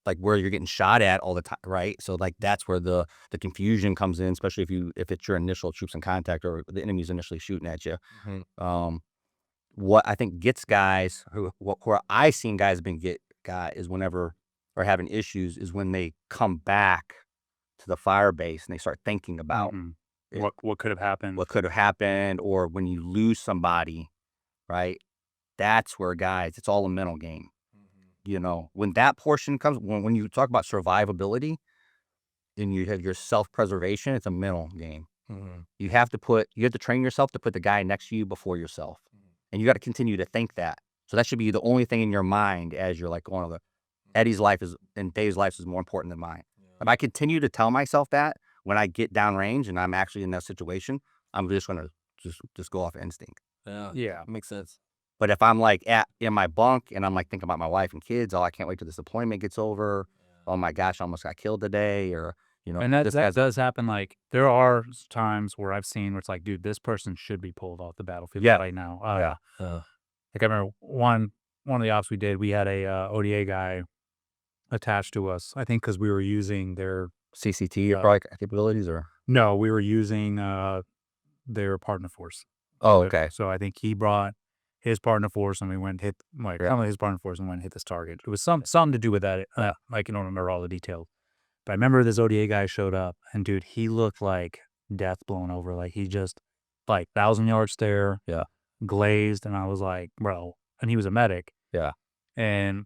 Speaker 1: like, where you're getting shot at all the time, right? So, like, that's where the confusion comes in, especially if it's your initial troops in contact or the enemy's initially shooting at you. What I think gets guys, where I've seen guys is whenever are having issues is when they come back to the fire base and they start thinking about
Speaker 4: what could have
Speaker 1: happened, or when you lose somebody, right? That's where guys, it's all a mental game. you know, when that portion comes, when you talk about survivability and you have your self-preservation, it's a mental game. You have to train yourself to put the guy next to you before yourself. And you got to continue to think that. So that should be the only thing in your mind as you're like going over. Eddie's life and Dave's life is more important than mine. If I continue to tell myself that when I get downrange and I'm actually in that situation, I'm just going to just go off instinct.
Speaker 2: Yeah, makes sense.
Speaker 1: But if I'm like in my bunk and I'm like thinking about my wife and kids, oh, I can't wait till this deployment gets over. Oh my gosh, I almost got killed today, or you know,
Speaker 4: And that does happen. Like there are times where I've seen where it's like, dude, this person should be pulled off the battlefield right now.
Speaker 1: Yeah.
Speaker 4: Like I remember one of the ops we did, we had a ODA guy attached to us. I think because we were using their
Speaker 1: CCT or probably capabilities, or
Speaker 4: no, we were using their partner force.
Speaker 1: oh, okay.
Speaker 4: So I think he brought his partner force and we went and hit some of his partner force and went and hit this target. It was something to do with that. Like I don't remember all the details. But I remember this ODA guy showed up and dude, he looked like death blown over. Like he just like 1,000 yard stare, glazed, and I was like, bro. And he was a medic.
Speaker 1: Yeah.
Speaker 4: And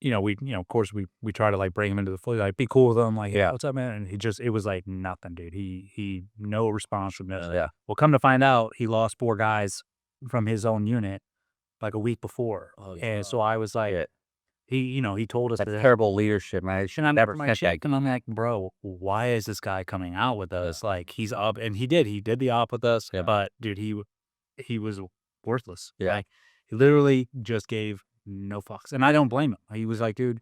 Speaker 4: of course we try to like bring him into the fleet, like be cool with him, like, hey, what's up, man? And it was like nothing, dude. He no response from this. Well, come to find out, he lost 4 guys from his own unit like a week before. And so I was like, he told us
Speaker 1: that's terrible leadership, man.
Speaker 4: And I'm never and I'm like, bro, why is this guy coming out with us? Like he's up, and he did the op with us, but dude, he was worthless. Like, he literally just gave no fucks, and I don't blame him. He was like, dude,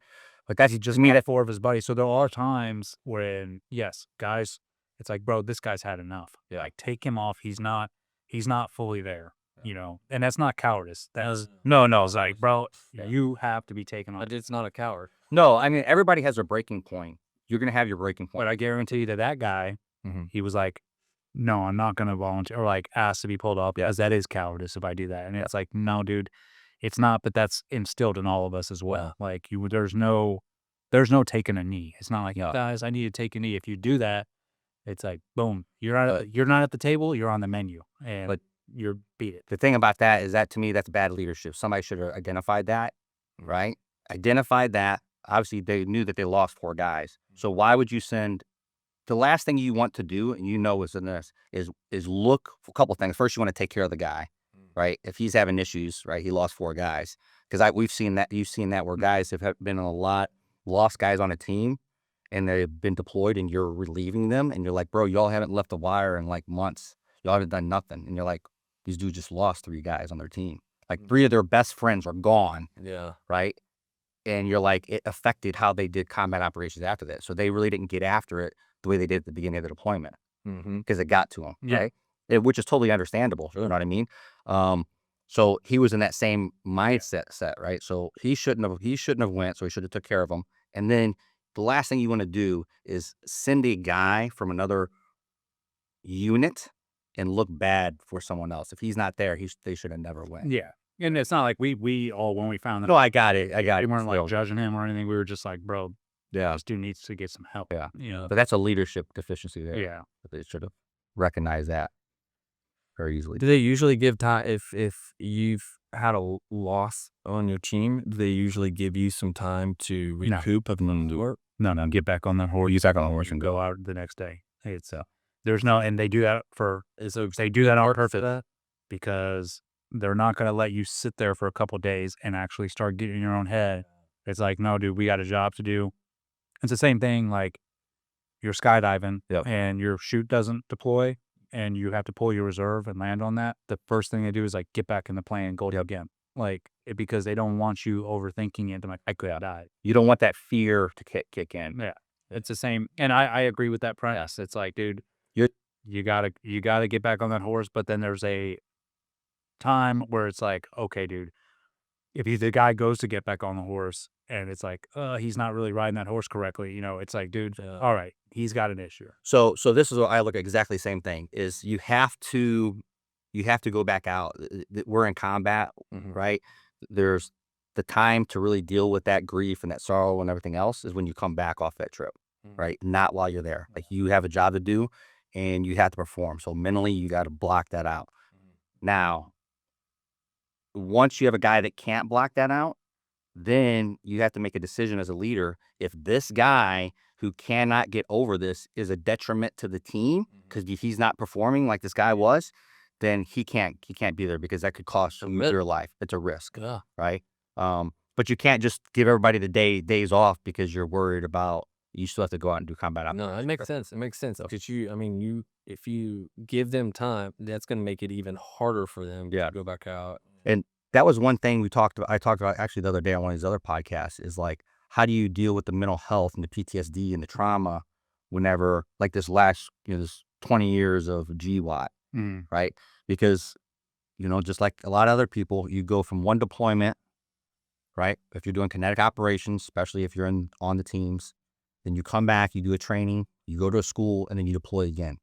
Speaker 4: like he just got 4 of his buddies. So there are times when, yes, guys, it's like, bro, this guy's had enough. Like take him off. He's not fully there. And that's not cowardice. That's no. It's like, bro, you have to be taken off.
Speaker 2: But it's not a coward.
Speaker 1: No, I mean everybody has a breaking point. You're gonna have your breaking point.
Speaker 4: But I guarantee that guy, he was like, no, I'm not gonna volunteer or like ask to be pulled up because that is cowardice if I do that. And it's like, no, dude, it's not. But that's instilled in all of us as well. Like there's no taking a knee. It's not like, guys, I need to take a knee. If you do that, it's like, boom, you're not at the table. You're on the menu, and you're beat it.
Speaker 1: The thing about that is that to me, that's bad leadership. Somebody should have identified that, right? Identified that. Obviously, they knew that they lost 4 guys. So why would you send? The last thing you want to do, and is in this, is look for a couple of things. First, you want to take care of the guy, right? If he's having issues, right? He lost 4 guys. Because we've seen that. You've seen that where guys have been in a lot, lost guys on a team, and they've been deployed, and you're relieving them, and you're like, bro, y'all haven't left the wire in like months. Y'all haven't done nothing, and you're like, these dudes just lost 3 guys on their team. Like 3 of their best friends are gone.
Speaker 2: Yeah.
Speaker 1: Right. And you're like, it affected how they did combat operations after that. So they really didn't get after it the way they did at the beginning of the deployment because it got to them. Right. Which is totally understandable. You know what I mean? So he was in that same mindset set. Right. So he shouldn't have went. So he should have took care of them. And then the last thing you want to do is send a guy from another unit and look bad for someone else. If he's not there, they should have never went.
Speaker 4: Yeah. And it's not like we all, when we found that.
Speaker 1: No, I got it.
Speaker 4: We weren't like judging him or anything. We were just like, bro, this dude needs to get some help.
Speaker 1: Yeah. But that's a leadership deficiency there.
Speaker 4: Yeah.
Speaker 1: But they should have recognized that very easily.
Speaker 2: Do they usually give time if you've had a loss on your team? Do they usually give you some time to recoup and endure?
Speaker 4: No, get back on the horse.
Speaker 1: You back on the horse
Speaker 4: and go out the next day. It's there's no, and they do that they do that on purpose because they're not going to let you sit there for a couple of days and actually start getting in your own head. It's like, no, dude, we got a job to do. It's the same thing. Like you're skydiving and your chute doesn't deploy and you have to pull your reserve and land on that. The first thing they do is like get back in the plane and go again. Like because they don't want you overthinking it. Like I could have died.
Speaker 1: You don't want that fear to kick in.
Speaker 4: Yeah, it's the same. And I agree with that premise. It's like, dude, you gotta get back on that horse. But then there's a time where it's like, okay, dude, if the guy goes to get back on the horse and it's like, he's not really riding that horse correctly, it's like, dude, all right, he's got an issue.
Speaker 1: So this is what I look at exactly the same thing is you have to go back out. We're in combat, right? There's the time to really deal with that grief and that sorrow and everything else is when you come back off that trip, right? Not while you're there. Like you have a job to do and you have to perform. So mentally you got to block that out. Now, once you have a guy that can't block that out, then you have to make a decision as a leader. If this guy who cannot get over this is a detriment to the team because he's not performing like this guy was, then he can't be there because that could cost your life. It's a risk, right? But you can't just give everybody the days off because you're worried about you still have to go out and do combat.
Speaker 2: No, it makes sense. It makes sense because if you give them time, that's going to make it even harder for them to go back out.
Speaker 1: And that was one thing I talked about actually the other day on one of these other podcasts is like, how do you deal with the mental health and the PTSD and the trauma whenever like this last, this 20 years of GWAT, right? Because, just like a lot of other people, you go from one deployment, right? If you're doing kinetic operations, especially if you're on the teams, then you come back, you do a training, you go to a school, and then you deploy again.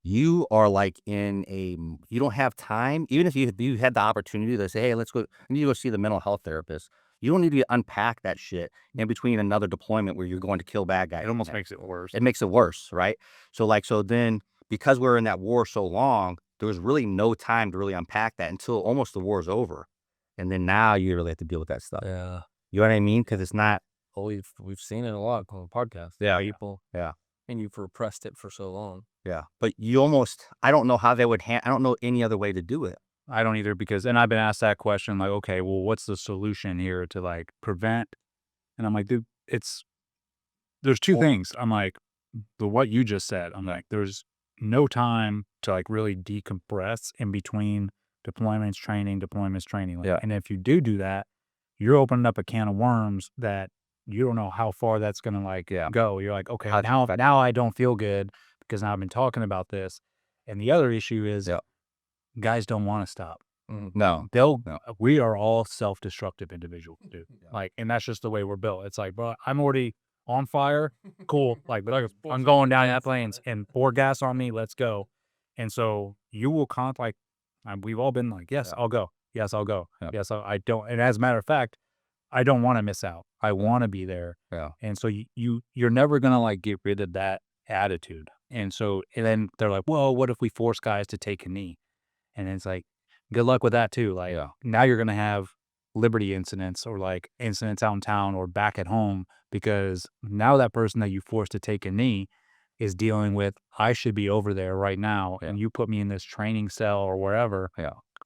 Speaker 1: You are like you don't have time, even if you had the opportunity to say, hey, let's go, I need to go see the mental health therapist. You don't need to unpack that shit in between another deployment where you're going to kill bad guys.
Speaker 4: It almost makes it worse.
Speaker 1: It makes it worse, right? So then because we're in that war so long, there was really no time to really unpack that until almost the war's over. And then now you really have to deal with that stuff.
Speaker 2: Yeah.
Speaker 1: You know what I mean? Because it's not.
Speaker 2: Well, we've seen it a lot on the podcast.
Speaker 1: Yeah.
Speaker 2: People.
Speaker 1: Yeah.
Speaker 2: And you've repressed it for so long.
Speaker 1: Yeah. But I don't know how they would I don't know any other way to do it.
Speaker 4: I don't either and I've been asked that question, like, okay, well, what's the solution here to like prevent? And I'm like, dude, there's two things. I'm like, what you just said, I'm like, there's no time to like really decompress in between deployments, training. Like, and if you do that, you're opening up a can of worms that you don't know how far that's going to like go. You're like, okay, now I don't feel good because now I've been talking about this. And the other issue is guys don't want to stop.
Speaker 1: No.
Speaker 4: We are all self-destructive individuals, dude. Like, and that's just the way we're built. It's like, bro, I'm already on fire. Cool. Like, but I'm going down that plains and pour gas on me. Let's go. And so you will we've all been like, yes, I'll go. Yes, I'll go. Yes, I don't. And as a matter of fact, I don't want to miss out. I want to be there.
Speaker 1: Yeah.
Speaker 4: And so you're never going to like get rid of that attitude. And then they're like, well, what if we force guys to take a knee? And it's like, good luck with that too. Like now you're going to have liberty incidents or like incidents out in town or back at home because now that person that you forced to take a knee is dealing with, I should be over there right now. And you put me in this training cell or wherever.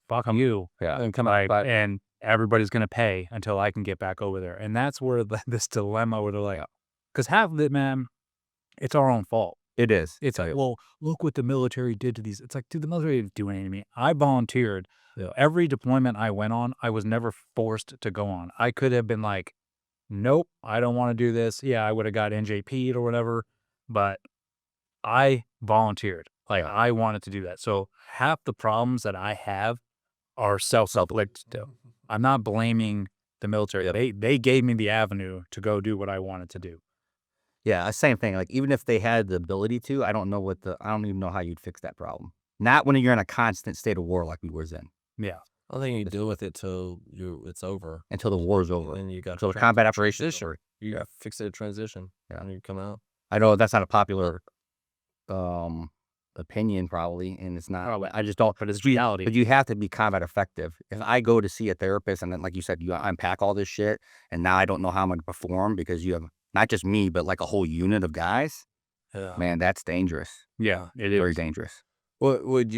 Speaker 4: Fuck you.
Speaker 2: And come
Speaker 4: out. And everybody's going to pay until I can get back over there. And that's where this dilemma where they're like, because half of it, man, it's our own fault.
Speaker 1: It is.
Speaker 4: It's like, well, look what the military did to these. It's like, dude, the military didn't do anything to me. I volunteered. Every deployment I went on, I was never forced to go on. I could have been like, nope, I don't want to do this. Yeah, I would have got NJP'd or whatever, but I volunteered. Like, I wanted to do that. So half the problems that I have are self-inflicted. I'm not blaming the military. They gave me the avenue to go do what I wanted to do.
Speaker 1: Yeah, same thing. Like even if they had the ability to, I don't even know how you'd fix that problem. Not when you're in a constant state of war like we was in.
Speaker 2: Yeah. I think you deal with it till it's over.
Speaker 1: Until the war is over.
Speaker 2: And you got
Speaker 1: the combat operations.
Speaker 2: You fix it at transition. Yeah. And you come out.
Speaker 1: I know that's not a popular opinion probably, and it's not. I just don't.
Speaker 2: But it's reality.
Speaker 1: But you have to be combat effective. If I go to see a therapist and then, like you said, you unpack all this shit, and now I don't know how I'm going to perform because you have not just me, but like a whole unit of guys.
Speaker 2: Yeah.
Speaker 1: Man, that's dangerous.
Speaker 4: Yeah, it is
Speaker 1: very dangerous.
Speaker 2: What would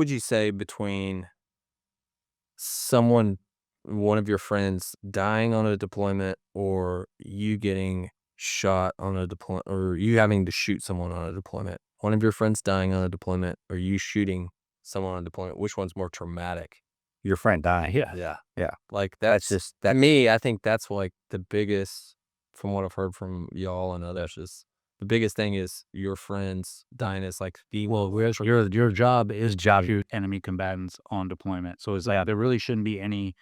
Speaker 2: you say between one of your friends dying on a deployment or you getting shot on a deployment or you having to shoot someone on a deployment? One of your friends dying on a deployment or you shooting someone on a deployment, which one's more traumatic?
Speaker 1: Your friend dying.
Speaker 2: Yeah. Like that's just me. I think that's like the biggest, from what I've heard from y'all and others, is the biggest thing is your friends dying is like
Speaker 4: your job is to shoot enemy combatants on deployment. So it's like there really shouldn't be any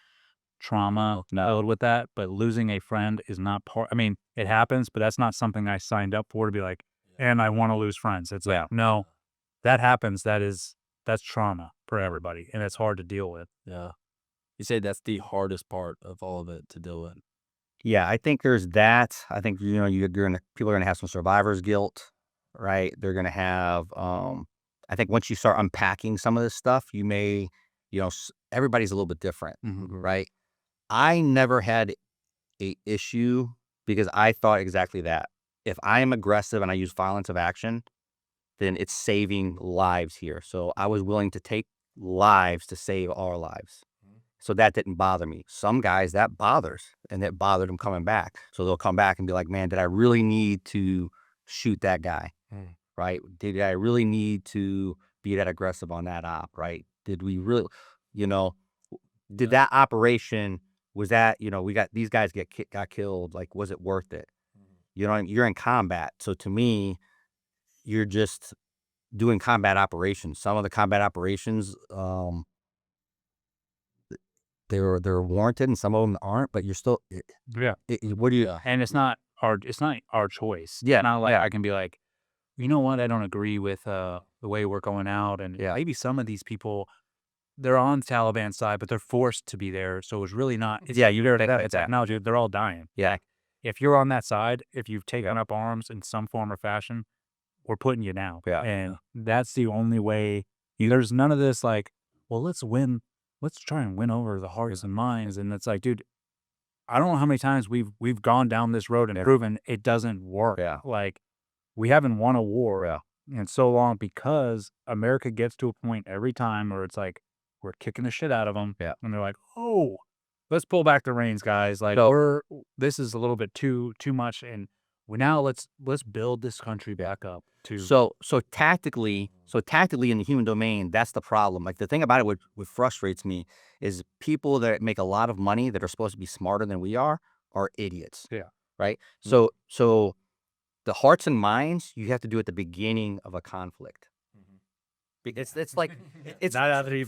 Speaker 4: trauma filled with that. But losing a friend is not part. I mean, it happens, but that's not something I signed up for to be like, and I want to lose friends. It's like, no, that happens. That's trauma for everybody, and it's hard to deal with.
Speaker 2: Yeah, you say that's the hardest part of all of it to deal with.
Speaker 1: Yeah, I think there's that. I think people are going to have some survivor's guilt, right? They're going to have. I think once you start unpacking some of this stuff, you may, everybody's a little bit different, right? I never had a issue because I thought exactly that. If I am aggressive and I use violence of action, then it's saving lives here. So I was willing to take lives to save our lives. So that didn't bother me. Some guys that bothers, and it bothered them coming back. So they'll come back and be like, man, did I really need to shoot that guy? Right? Did I really need to be that aggressive on that op? Right? Did we really, you know, did that operation, was that, you know, we got these guys got killed. Like, was it worth it? You know, you're in combat. So to me, you're just doing combat operations. Some of the combat operations, they're warranted, and some of them aren't. But you're still,
Speaker 4: Yeah.
Speaker 1: what do you?
Speaker 4: And it's not our choice.
Speaker 1: Yeah,
Speaker 4: It's not like
Speaker 1: yeah.
Speaker 4: I can be like, you know what, I don't agree with the way we're going out, and
Speaker 1: Yeah.
Speaker 4: maybe some of these people, they're on the Taliban side, but they're forced to be there. So it's really not. It's,
Speaker 1: Yeah, you
Speaker 4: it's
Speaker 1: that.
Speaker 4: technology. They're all dying.
Speaker 1: Yeah,
Speaker 4: If you're on that side, if you've taken up arms in some form or fashion, we're putting you down.
Speaker 1: Yeah.
Speaker 4: And that's the only way. There's none of this like, well, let's win. Let's try and win over the hearts and minds. And it's like, dude, I don't know how many times we've gone down this road and proven it doesn't work.
Speaker 1: Yeah.
Speaker 4: Like, we haven't won a war in so long because America gets to a point every time where it's like, we're kicking the shit out of them.
Speaker 1: Yeah.
Speaker 4: And they're like, oh, let's pull back the reins, guys. Like, this is a little bit too much. And let's build this country back up to.
Speaker 1: So tactically in the human domain, that's the problem. Like, the thing about it, what frustrates me is people that make a lot of money that are supposed to be smarter than we are idiots.
Speaker 4: Yeah.
Speaker 1: Right. So the hearts and minds you have to do at the beginning of a conflict. It's like it's
Speaker 4: Not after you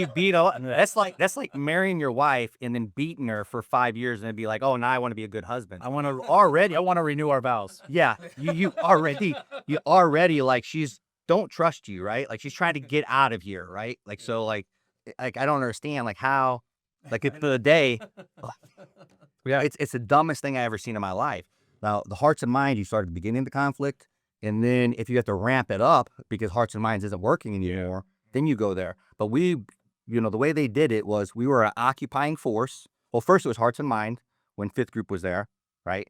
Speaker 1: beat that's like marrying your wife and then beating her for 5 years and then be like, oh, now I want to be a good husband.
Speaker 4: I want to renew our vows.
Speaker 1: Yeah, you already like, she's don't trust you, right? Like, she's trying to get out of here, right? Like, so like I don't understand like how, like, at the end of the day, yeah, it's the dumbest thing I ever seen in my life. Now, the hearts and minds, you start at the beginning of the conflict, and then if you have to ramp it up because hearts and minds isn't working anymore, then you go there. But the way they did it was we were an occupying force. Well, first it was hearts and mind when 5th Group was there, right?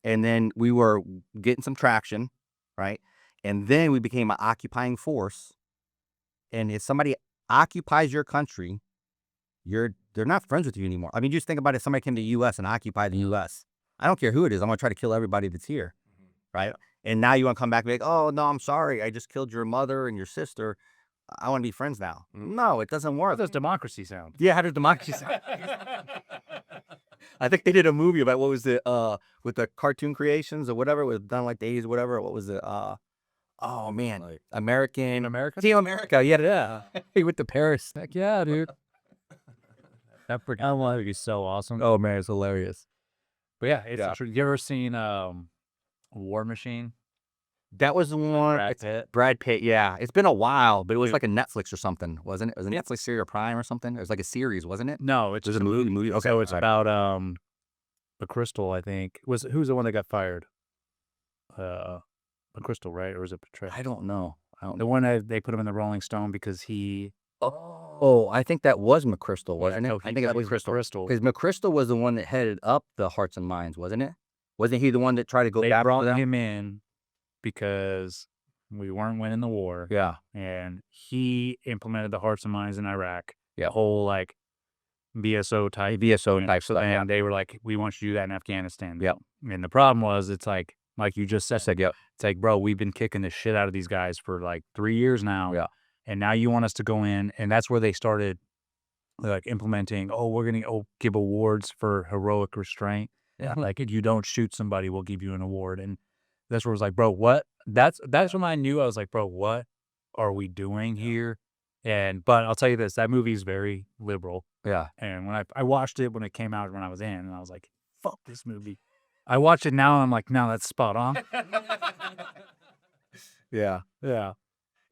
Speaker 1: And then we were getting some traction, right? And then we became an occupying force. And if somebody occupies your country, they're not friends with you anymore. I mean, just think about it. Somebody came to the U.S. and occupied the U.S. I don't care who it is. I'm going to try to kill everybody that's here, right? And now you want to come back and be like, oh, no, I'm sorry. I just killed your mother and your sister. I want to be friends now. No, it doesn't work.
Speaker 4: How does democracy sound?
Speaker 1: Yeah, how does democracy sound? I think they did a movie about, what was it, with the cartoon creations or whatever, with done like the 80s or whatever. What was it? Oh, man.
Speaker 2: Like,
Speaker 1: American.
Speaker 4: America?
Speaker 1: Team America. Yeah.
Speaker 2: He went to Paris. Heck yeah, dude.
Speaker 4: That would be so awesome.
Speaker 1: Oh, man, it's hilarious.
Speaker 4: But yeah, it's true. You ever seen War Machine?
Speaker 1: That was the one.
Speaker 2: Brad Pitt.
Speaker 1: Brad Pitt, yeah. It's been a while, but it was like a Netflix or something, wasn't it? It was a Netflix series or Prime or something. It was like a series, wasn't it?
Speaker 4: No, it's
Speaker 1: Was it a movie? Okay.
Speaker 4: So it's about McChrystal, I think. Who's the one that got fired? McChrystal, right? Or was it Petraeus?
Speaker 1: I don't know.
Speaker 4: The one that they put him in the Rolling Stone because he.
Speaker 1: Oh, I think that was McChrystal, wasn't it?
Speaker 4: No,
Speaker 1: I think that was
Speaker 4: McChrystal.
Speaker 1: Because McChrystal was the one that headed up the Hearts and Minds, wasn't it? Wasn't he the one that tried to go
Speaker 4: They
Speaker 1: back to
Speaker 4: brought
Speaker 1: them?
Speaker 4: him in because we weren't winning the war.
Speaker 1: Yeah.
Speaker 4: And he implemented the Hearts and Minds in Iraq.
Speaker 1: Yeah.
Speaker 4: The whole like VSO type.
Speaker 1: So
Speaker 4: And they were like, we want you to do that in Afghanistan.
Speaker 1: Yep.
Speaker 4: And the problem was, it's like you just said,
Speaker 1: yep.
Speaker 4: It's like, bro, we've been kicking the shit out of these guys for like 3 years now.
Speaker 1: Yeah.
Speaker 4: And now you want us to go in. And that's where they started like implementing, we're going to give awards for heroic restraint.
Speaker 1: Yeah.
Speaker 4: Like, if you don't shoot somebody, we'll give you an award. And that's where it was like, bro, what? That's when I knew. I was like, bro, what are we doing here? But I'll tell you this, that movie is very liberal.
Speaker 1: Yeah.
Speaker 4: And when I watched it when it came out, when I was in, and I was like, fuck this movie. I watch it now and I'm like, no, that's spot on.
Speaker 1: Yeah.
Speaker 4: Yeah.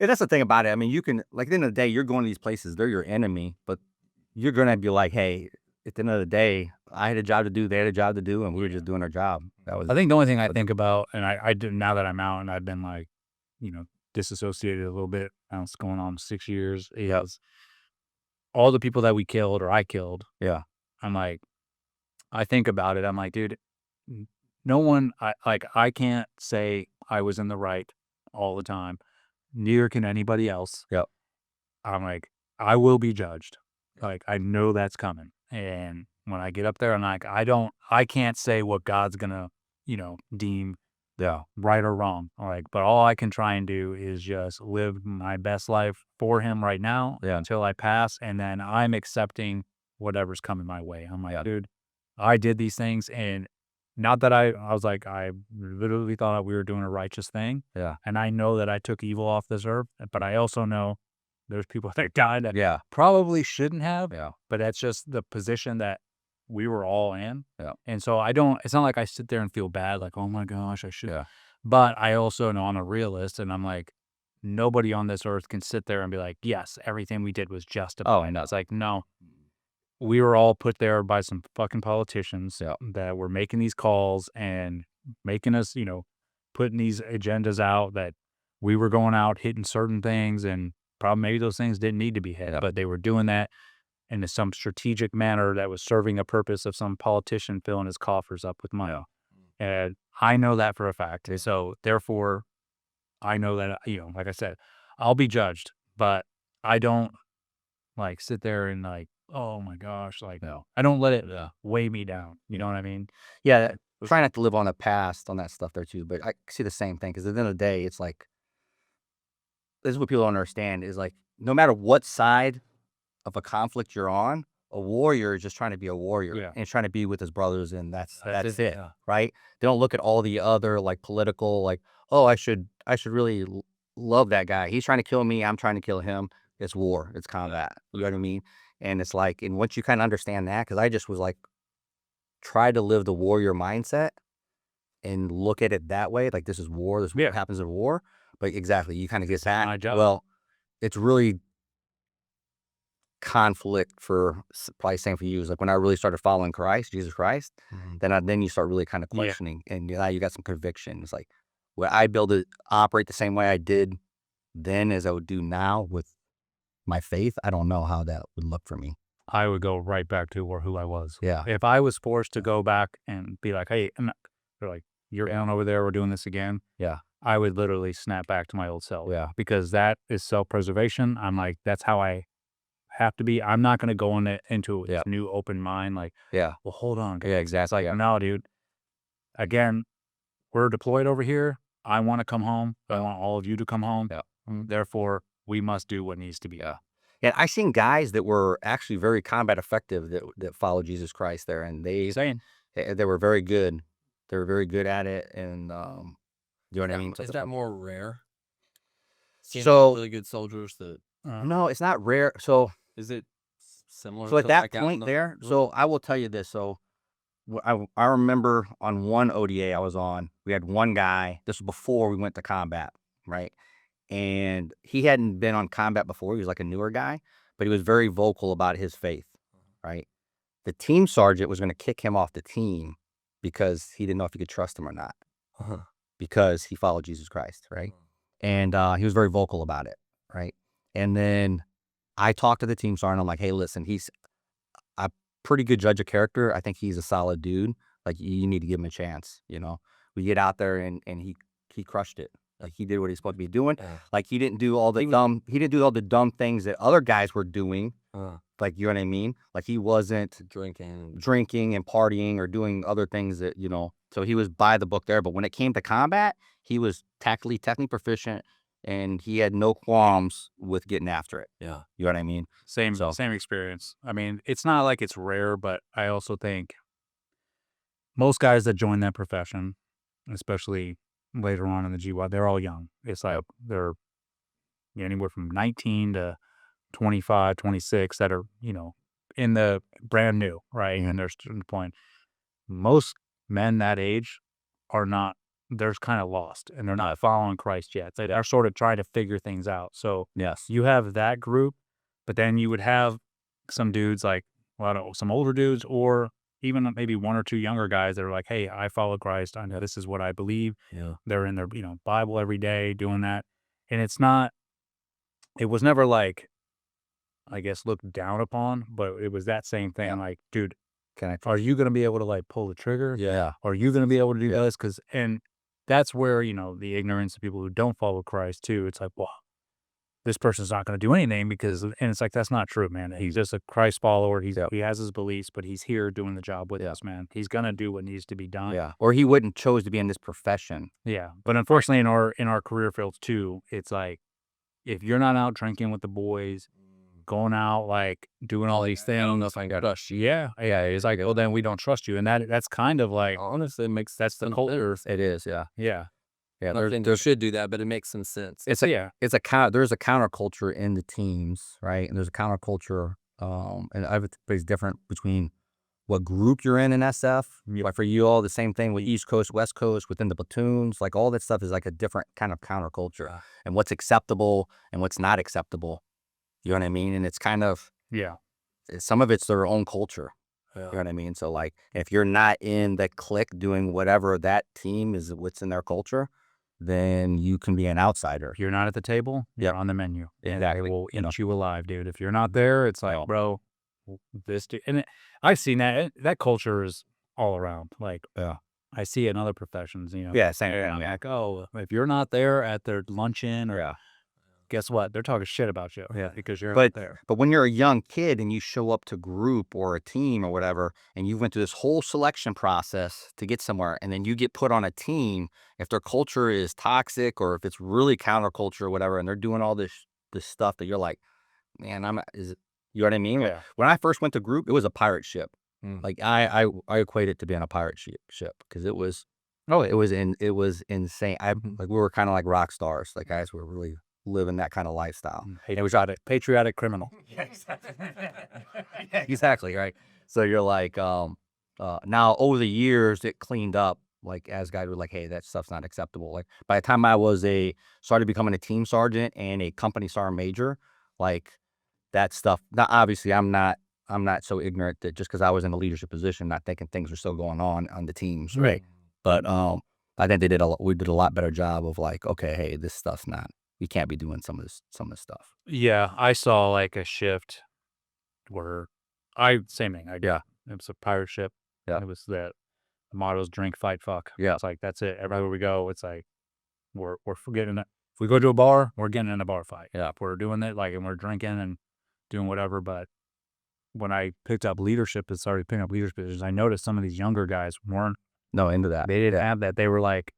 Speaker 1: And that's the thing about it. I mean, you can, like, at the end of the day, you're going to these places, they're your enemy, but you're going to be like, hey, at the end of the day, I had a job to do, they had a job to do, and we were just doing our job. That was.
Speaker 4: I think the only thing I think about, and I do now that I'm out and I've been like, disassociated a little bit, now it's going on 6 years, is all the people that we killed or I killed.
Speaker 1: Yeah.
Speaker 4: I'm like, I think about it. I'm like, dude, no one, I can't say I was in the right all the time. Neither can anybody else.
Speaker 1: Yep.
Speaker 4: I'm like, I will be judged. Like, I know that's coming. And when I get up there, I'm like, I can't say what God's gonna, deem right or wrong. Like, but all I can try and do is just live my best life for him right now until I pass. And then I'm accepting whatever's coming my way. I'm like, dude, I did these things, and not that I was like, I literally thought we were doing a righteous thing.
Speaker 1: Yeah.
Speaker 4: And I know that I took evil off this earth, but I also know there's people that died that
Speaker 1: Yeah.
Speaker 4: probably shouldn't have.
Speaker 1: Yeah.
Speaker 4: But that's just the position that we were all in.
Speaker 1: Yeah.
Speaker 4: And so it's not like I sit there and feel bad, like, oh my gosh, I should.
Speaker 1: Yeah.
Speaker 4: But I also know I'm a realist, and I'm like, nobody on this earth can sit there and be like, yes, everything we did was justified.
Speaker 1: Oh, I know.
Speaker 4: It's like, no. We were all put there by some fucking politicians that were making these calls and making us, putting these agendas out that we were going out hitting certain things, and probably maybe those things didn't need to be hit, but they were doing that in some strategic manner that was serving a purpose of some politician filling his coffers up with money. And I know that for a fact. So therefore, I know that, like I said, I'll be judged, but I don't like sit there and like, oh my gosh, like, I don't let it weigh me down. You know what I mean?
Speaker 1: Yeah. Try not to live on the past on that stuff there too. But I see the same thing, because at the end of the day, it's like, this is what people don't understand is like, no matter what side of a conflict you're on, a warrior is just trying to be a warrior and trying to be with his brothers, and that's it.
Speaker 2: Yeah.
Speaker 1: Right? They don't look at all the other like political, like, oh, I should really love that guy. He's trying to kill me. I'm trying to kill him. It's war. It's combat. You know what I mean? And it's like, and once you kind of understand that, because I just was like, try to live the warrior mindset and look at it that way. Like, this is war. This is what happens in war. But exactly, you kind of get that.
Speaker 4: My job.
Speaker 1: Well, it's really conflict for probably same for you. Is like when I really started following Christ, Jesus Christ, then you start really kind of questioning, and now you got some conviction. It's like, would I be able to operate the same way I did then as I would do now with my faith? I don't know how that would look for me.
Speaker 4: I would go right back to who I was.
Speaker 1: Yeah.
Speaker 4: If I was forced to go back and be like, hey, they're like, you're down over there, we're doing this again.
Speaker 1: Yeah.
Speaker 4: I would literally snap back to my old self.
Speaker 1: Yeah.
Speaker 4: Because that is self-preservation. I'm like, that's how I have to be. I'm not going to go into a new open mind. Like, well, hold on.
Speaker 1: Yeah, exactly.
Speaker 4: It's like, no, dude. Again, we're deployed over here. I want to come home. I want all of you to come home. Therefore, we must do what needs to be done.
Speaker 1: And I seen guys that were actually very combat effective that followed Jesus Christ there, and they were very good. They were very good at it, and you know what I mean.
Speaker 2: Is that more rare?
Speaker 1: So
Speaker 2: really good soldiers that.
Speaker 1: No, it's not rare. So
Speaker 2: is it similar?
Speaker 1: So at that point there, so I will tell you this. So I remember on one ODA I was on, we had one guy. This was before we went to combat, right? And he hadn't been on combat before. He was like a newer guy, but he was very vocal about his faith, right? The team sergeant was going to kick him off the team because he didn't know if he could trust him or not, because he followed Jesus Christ, right? And he was very vocal about it, right? And then I talked to the team sergeant. I'm like, hey, listen, he's a pretty good judge of character. I think he's a solid dude. Like, you need to give him a chance, We get out there and he crushed it. Like, he did what he's supposed to be doing. Like, he didn't do all the dumb things that other guys were doing. Like, you know what I mean? Like, he wasn't drinking and partying or doing other things that, so he was by the book there. But when it came to combat, he was technically proficient, and he had no qualms with getting after it. Yeah. You know what I mean?
Speaker 4: Same experience. I mean, it's not like it's rare, but I also think most guys that join that profession, especially later on in the GWAT, they're all young. It's like they're anywhere from 19 to 25, 26 that are, in the brand new, right? And there's to the point. Most men that age are not, they're kind of lost, and they're not following Christ yet. They are sort of trying to figure things out. So
Speaker 1: yes,
Speaker 4: you have that group, but then you would have some dudes like, some older dudes, or even maybe one or two younger guys that are like, hey, I follow Christ. I know this is what I believe.
Speaker 1: Yeah.
Speaker 4: They're in their, Bible every day doing that. And it was never like, I guess, looked down upon, but it was that same thing.
Speaker 1: Yeah.
Speaker 4: Like, dude, Are you going to be able to like pull the trigger?
Speaker 1: Yeah.
Speaker 4: Are you going to be able to do this? And that's where, the ignorance of people who don't follow Christ too. It's like, well, this person's not going to do anything and it's like, that's not true, man. He's just a Christ follower. He has his beliefs, but he's here doing the job with us, man. He's going to do what needs to be done.
Speaker 1: Yeah. Or he wouldn't chose to be in this profession.
Speaker 4: Yeah. But unfortunately in our career fields too, it's like, if you're not out drinking with the boys, going out, like doing all these things.
Speaker 2: I don't know if I got trust you.
Speaker 4: Yeah. It's like, well, then we don't trust you. And that's kind of like,
Speaker 2: Honestly,
Speaker 4: that's the culture.
Speaker 1: It is. Yeah.
Speaker 4: Yeah.
Speaker 1: Yeah.
Speaker 2: They should do that, but it makes some sense.
Speaker 1: There's a counterculture in the teams, right? And there's a counterculture, and everybody's different between what group you're in SF. Like for you all, the same thing with East Coast, West Coast, within the platoons. Like all that stuff is like a different kind of counterculture, and what's acceptable and what's not acceptable. You know what I mean? And it's kind of some of it's their own culture. You know what I mean? So like, if you're not in the clique doing whatever that team is, what's in their culture, then you can be an outsider.
Speaker 4: If you're not at the table, you're on the menu.
Speaker 1: Exactly.
Speaker 4: They will eat you alive, dude. If you're not there, it's like, bro, this dude. And I've seen that culture is all around. Like, I see it in other professions,
Speaker 1: Yeah, same thing.
Speaker 4: Like, oh, if you're not there at their luncheon or guess what? They're talking shit about you. Yeah, because you're not there.
Speaker 1: But when you're a young kid and you show up to group or a team or whatever, and you went through this whole selection process to get somewhere, and then you get put on a team, if their culture is toxic or if it's really counterculture or whatever, and they're doing all this stuff that you're like, man, you know what I mean?
Speaker 4: Yeah.
Speaker 1: When I first went to group, it was a pirate ship. Like I equate it to being a pirate ship because it was insane. Like we were kind of like rock stars. Like guys were really living that kind of lifestyle.
Speaker 4: It was a patriotic criminal.
Speaker 1: Exactly, right. So you're like, now over the years it cleaned up. Like as guys were like, hey, that stuff's not acceptable. Like by the time I started becoming a team sergeant and a company sergeant major, like that stuff. Now obviously I'm not so ignorant that just because I was in a leadership position, not thinking things were still going on the teams, right? But I think we did a lot better job of like, okay, hey, this stuff's not. You can't be doing some of this stuff.
Speaker 4: Yeah, I saw like a shift where same thing. It was a pirate ship.
Speaker 1: Yeah,
Speaker 4: it was that the motto's drink, fight, fuck.
Speaker 1: Yeah,
Speaker 4: it's like that's it. Everywhere we go, it's like we're forgetting that. If we go to a bar, we're getting in a bar fight. Yeah, if we're doing that, like, and we're drinking and doing whatever. But when I picked up leadership and started picking up leadership positions, I noticed some of these younger guys weren't
Speaker 1: into that.
Speaker 4: They didn't have that. They were like,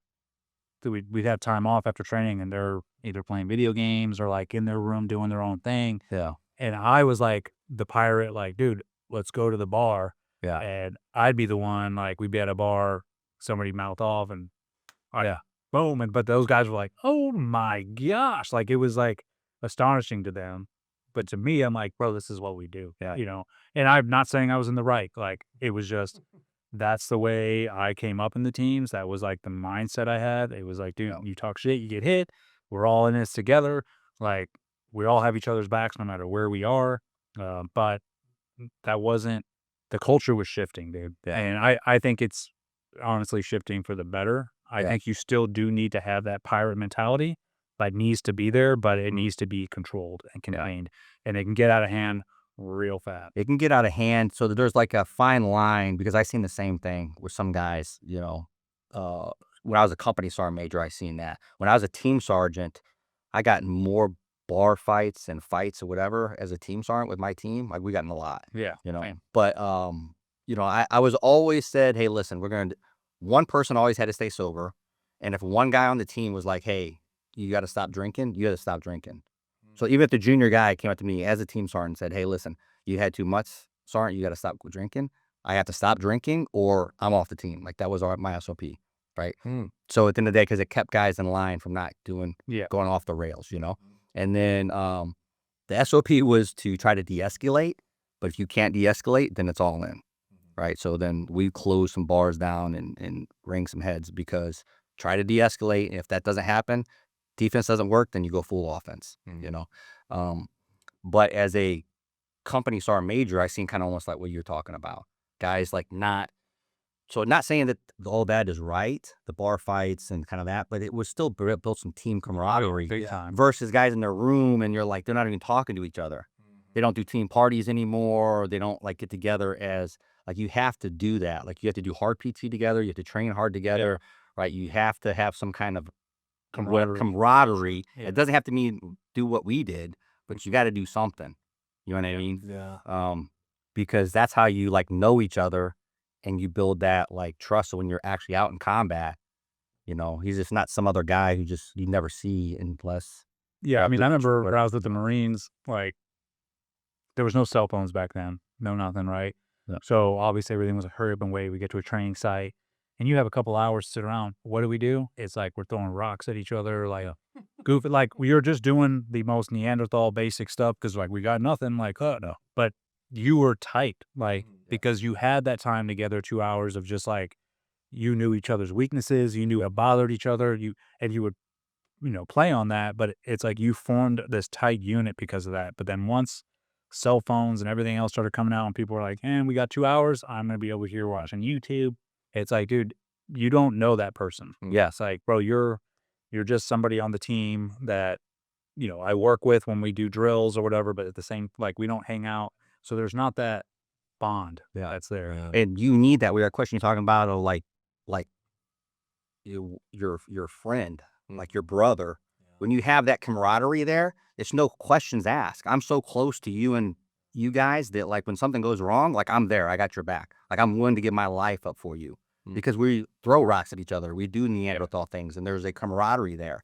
Speaker 4: we'd have time off after training, and they're either playing video games or like in their room doing their own thing.
Speaker 1: Yeah.
Speaker 4: And I was like the pirate, like, dude, let's go to the bar.
Speaker 1: Yeah.
Speaker 4: And I'd be the one, like, we'd be at a bar, somebody mouthed off, and boom. But those guys were like, oh my gosh. Like, it was like astonishing to them. But to me, I'm like, bro, this is what we do.
Speaker 1: Yeah.
Speaker 4: And I'm not saying I was in the right. Like, it was just, that's the way I came up in the teams. That was like the mindset I had. It was like, dude, you talk shit, you get hit. We're all in this together. Like, we all have each other's backs no matter where we are. But that wasn't, the culture was shifting, dude.
Speaker 1: Yeah.
Speaker 4: And I think it's honestly shifting for the better. I think you still do need to have that pirate mentality. That needs to be there, but it needs to be controlled and contained. And it can get out of hand real fast.
Speaker 1: It can get out of hand. So that there's like a fine line, because I seen the same thing with some guys, when I was a company sergeant major, I seen that. When I was a team sergeant, I got in more bar fights and fights or whatever as a team sergeant with my team. Like, we got in a lot.
Speaker 4: Yeah.
Speaker 1: But I was always said, hey, listen, one person always had to stay sober. And if one guy on the team was like, hey, you got to stop drinking, you got to stop drinking. So even if the junior guy came up to me as a team sergeant and said, hey, listen, you had too much, sergeant, you got to stop drinking. I have to stop drinking or I'm off the team. Like, that was my SOP, right? So at the end of the day, because it kept guys in line from not going off the rails, And then the SOP was to try to de-escalate, but if you can't de-escalate, then it's all in, right? So then we close some bars down and ring some heads, because try to de-escalate, and if that doesn't happen, defense doesn't work, then you go full offense, But as a company sergeant major, I seen kind of almost like what you're talking about. Guys like not saying that all that is right, the bar fights and kind of that, but it was still built some team camaraderie
Speaker 4: big time.
Speaker 1: versus guys in their room and you're like, they're not even talking to each other. they don't do team parties anymore. Or they don't like get together as like you have to do that. Like you have to do hard PT together. You have to train hard together, right? You have to have some kind of camaraderie.
Speaker 2: Yeah.
Speaker 1: It doesn't have to mean do what we did, but you got to do something. You know what I mean?
Speaker 2: Yeah.
Speaker 1: Because that's how you like know each other, and you build that like trust. So when you're actually out in combat, you know, he's just not some other guy who just you never see unless.
Speaker 4: Yeah, I mean, I remember when I was with the Marines, like, there was no cell phones back then, no nothing, right?
Speaker 1: Yeah.
Speaker 4: So obviously everything was a hurry up and wait. We get to a training site, and you have a couple hours to sit around. What do? It's like we're throwing rocks at each other, like goofy, like we were just doing the most Neanderthal basic stuff because like we got nothing, like no. But you were tight, like because you had that time together, 2 hours of just like you knew each other's weaknesses, you knew what bothered each other, you would play on that, but it's like you formed this tight unit because of that. But then once cell phones and everything else started coming out and people were like, "And we got 2 hours, I'm going to be over here watching YouTube." It's like, dude, you don't know that person. Yeah. It's like, bro, you're just somebody on the team that, I work with when we do drills or whatever, but at the same, like we don't hang out. So there's not that bond that's there.
Speaker 1: And you need that. We got a question you're talking about of like your friend, like your brother. When you have that camaraderie there, it's no questions asked. I'm so close to you and you guys that like when something goes wrong, like I'm there. I got your back. Like I'm willing to give my life up for you because we throw rocks at each other. We do Neanderthal things, and there's a camaraderie there.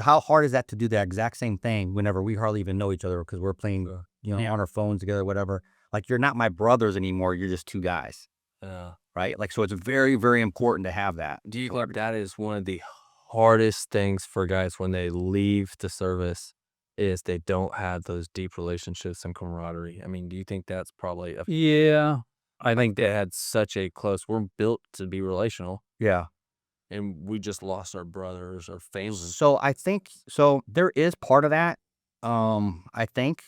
Speaker 1: How hard is that to do that exact same thing whenever we hardly even know each other because we're playing, on our phones together, whatever. Like you're not my brothers anymore. You're just two guys. Right? Like, so it's very, very important to have that.
Speaker 2: Do you think that is one of the hardest things for guys when they leave the service is they don't have those deep relationships and camaraderie? I mean, do you think that's probably
Speaker 4: Yeah.
Speaker 2: I think they had such a close, we're built to be relational,
Speaker 1: Yeah.
Speaker 2: and we just lost our brothers, our family.
Speaker 1: So I think, there is part of that, I think,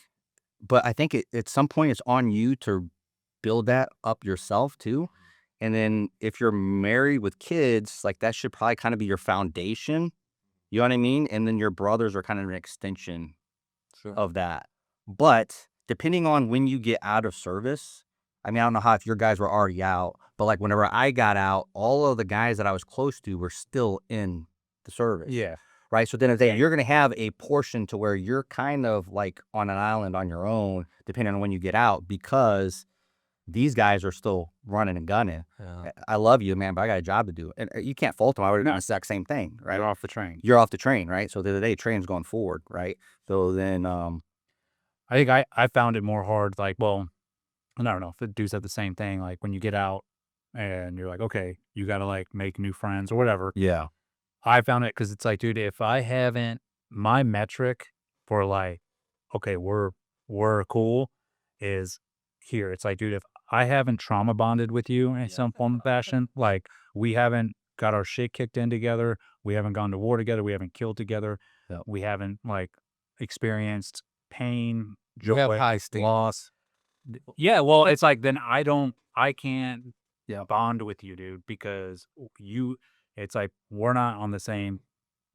Speaker 1: but I think at some point it's on you to build that up yourself too. And then if you're married with kids, like that should probably kind of be your foundation. You know what I mean? And then your brothers are kind of an extension of that. But depending on when you get out of service, I mean, I don't know how if your guys were already out, but like whenever I got out, all of the guys that I was close to were still in the service.
Speaker 4: Yeah.
Speaker 1: Right. So then you're going to have a portion to where you're kind of like on an island on your own, depending on when you get out, because these guys are still running and gunning.
Speaker 2: Yeah.
Speaker 1: I love you, man, but I got a job to do. And you can't fault them. I would have done the exact same thing, right?
Speaker 4: You're off the train.
Speaker 1: You're off the train, right? So the other day, train's going forward, right? So then,
Speaker 4: I think I found it more hard. Like, well, I don't know if the dudes have the same thing. Like when you get out and you're like, okay, you got to like make new friends or whatever.
Speaker 1: yeah,
Speaker 4: I found it because it's like, dude, if I haven't, my metric for like, okay, we're cool is here. It's like, dude, if I haven't trauma bonded with you in some form of fashion, like we haven't got our shit kicked in together, we haven't gone to war together, we haven't killed together, we haven't like experienced pain,
Speaker 2: You have
Speaker 4: joy,
Speaker 2: high stakes.
Speaker 4: loss. Yeah, well, it's like then I can't bond with you, dude, because it's like we're not on the same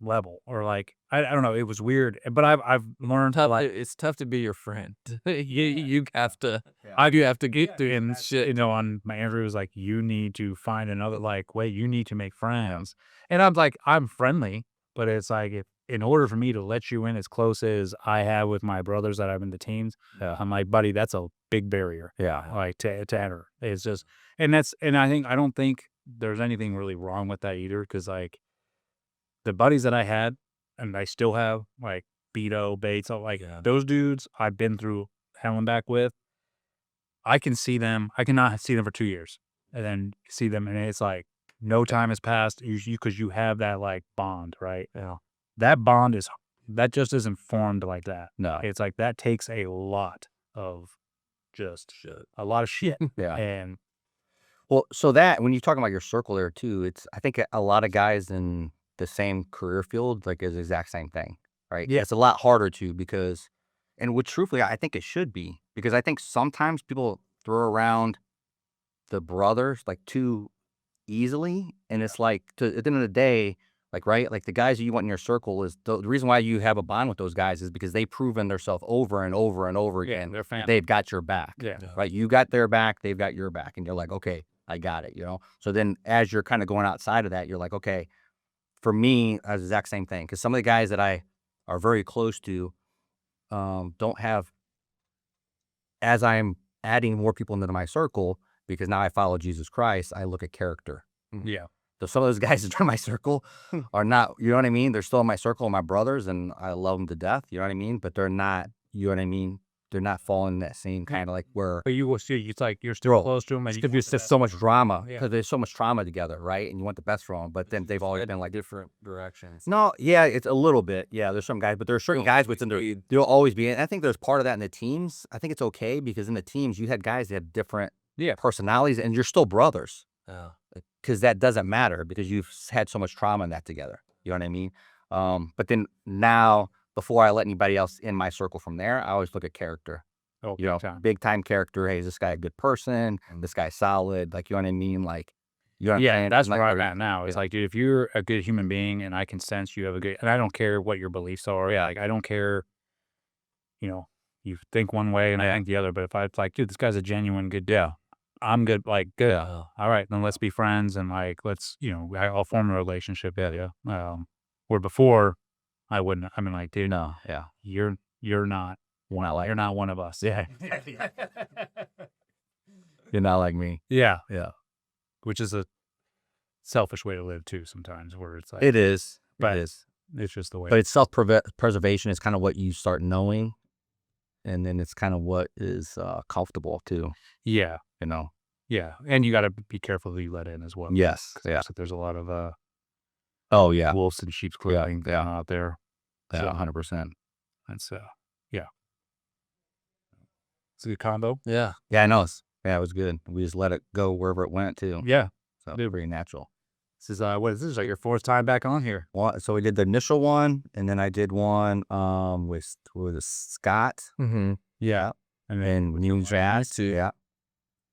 Speaker 4: level, or like I don't know. It was weird, but I've learned
Speaker 2: It's tough to be your friend. You have to get through
Speaker 4: and
Speaker 2: shit.
Speaker 4: on my Andrew was like, you need to find another like way. You need to make friends, and I'm like, I'm friendly, but it's like if in order for me to let you in as close as I have with my brothers that I've in the teams, I'm like, buddy, that's a big barrier.
Speaker 1: yeah,
Speaker 4: Like to enter. It's just, and I don't think there's anything really wrong with that either, because like the buddies that I had and I still have, like Beto, Bates, like those dudes I've been through hell and back with. I can see them. I cannot see them for 2 years and then see them, and it's like no time has passed because you have that like bond, right?
Speaker 2: Yeah.
Speaker 4: That bond that just isn't formed like that.
Speaker 1: no,
Speaker 4: It's like that takes a lot of just a lot of shit.
Speaker 1: yeah.
Speaker 4: And
Speaker 1: Well, so that when you're talking about your circle there too, I think a lot of guys in the same career field like is the exact same thing, right?
Speaker 4: Yeah.
Speaker 1: It's a lot harder to because, and which truthfully I think it should be, because I think sometimes people throw around the brothers like too easily, and it's like at the end of the day, Like, right? Like the guys that you want in your circle is the reason why you have a bond with those guys is because they've proven themselves over and over and over
Speaker 4: Yeah,
Speaker 1: again.
Speaker 4: they're family.
Speaker 1: They've got your back.
Speaker 4: Yeah.
Speaker 1: Right? You got their back, they've got your back. And you're like, okay, I got it, you know? So then as you're kind of going outside of that, you're like, okay, for me, it's the exact same thing. Because some of the guys that I are very close to don't have, as I'm adding more people into my circle, because now I follow Jesus Christ, I look at character.
Speaker 4: Yeah.
Speaker 1: So some of those guys that are in my circle are not, you know what I mean? They're still in my circle, my brothers, and I love them to death, you know what I mean? But they're not, you know what I mean? They're not falling that same kind of like where
Speaker 4: But you will see, it's like you're still close to them. And
Speaker 1: because there's just so much drama,
Speaker 4: Yeah.
Speaker 1: because there's so much trauma together, right? And you want the best for them, but then they've always been like,
Speaker 2: different directions.
Speaker 1: no, yeah, it's a little bit. Yeah, there's some guys, but there are certain guys within there. There'll always be, and I think there's part of that in the teams. I think it's okay because in the teams you had guys that have different personalities, and you're still brothers.
Speaker 2: Yeah.
Speaker 1: Because that doesn't matter because you've had so much trauma in that together. You know what I mean? But then now, before I let anybody else in my circle from there, I always look at character.
Speaker 4: Oh,
Speaker 1: You know, big time character. Hey, is this guy a good person? This guy's solid. Like, you know what I mean? Like, you know what I'm
Speaker 4: Yeah,
Speaker 1: saying?
Speaker 4: that's
Speaker 1: Like,
Speaker 4: where I'm at now. It's like, dude, if you're a good human being and I can sense you have a good, and I don't care what your beliefs are. Yeah, like I don't care. You know, you think one way and I think the other. But if I, it's like, dude, this guy's a genuine good dude. I'm good. Like, good.
Speaker 2: Yeah.
Speaker 4: All right, then let's be friends and like let's, you know, I'll form a relationship. Yeah. Where before I wouldn't. I mean, like, dude,
Speaker 1: no, yeah.
Speaker 4: you're not
Speaker 1: We're not like,
Speaker 4: you're not one of us. Yeah.
Speaker 1: you're not like me.
Speaker 4: Yeah.
Speaker 1: Yeah.
Speaker 4: Which is a selfish way to live too. Sometimes where it's like
Speaker 1: It is.
Speaker 4: But
Speaker 1: it is.
Speaker 4: it's just the way.
Speaker 1: But it's self-preservation is kind of what you start knowing. And then it's kind of what is comfortable too,
Speaker 4: Yeah.
Speaker 1: you know?
Speaker 4: Yeah, and you got to be careful who you let in as well.
Speaker 1: Yes.
Speaker 4: 'Cause
Speaker 1: Yeah.
Speaker 4: there's a lot of
Speaker 1: Oh, yeah.
Speaker 4: wolves in sheep's clothing
Speaker 1: yeah.
Speaker 4: out there.
Speaker 1: Yeah,
Speaker 4: So
Speaker 1: 100%.
Speaker 4: that's yeah, it's a good combo.
Speaker 2: Yeah.
Speaker 1: Yeah, I know. Yeah, it was good. We just let it go wherever it went too.
Speaker 4: Yeah,
Speaker 1: So
Speaker 4: dude.
Speaker 1: very natural.
Speaker 4: This is what is this? Like your fourth time back on here?
Speaker 1: So we did the initial one, and then I did one with Scott,
Speaker 2: Mm-hmm.
Speaker 4: Yeah, and
Speaker 1: and New Jazz
Speaker 2: too.
Speaker 1: Yeah,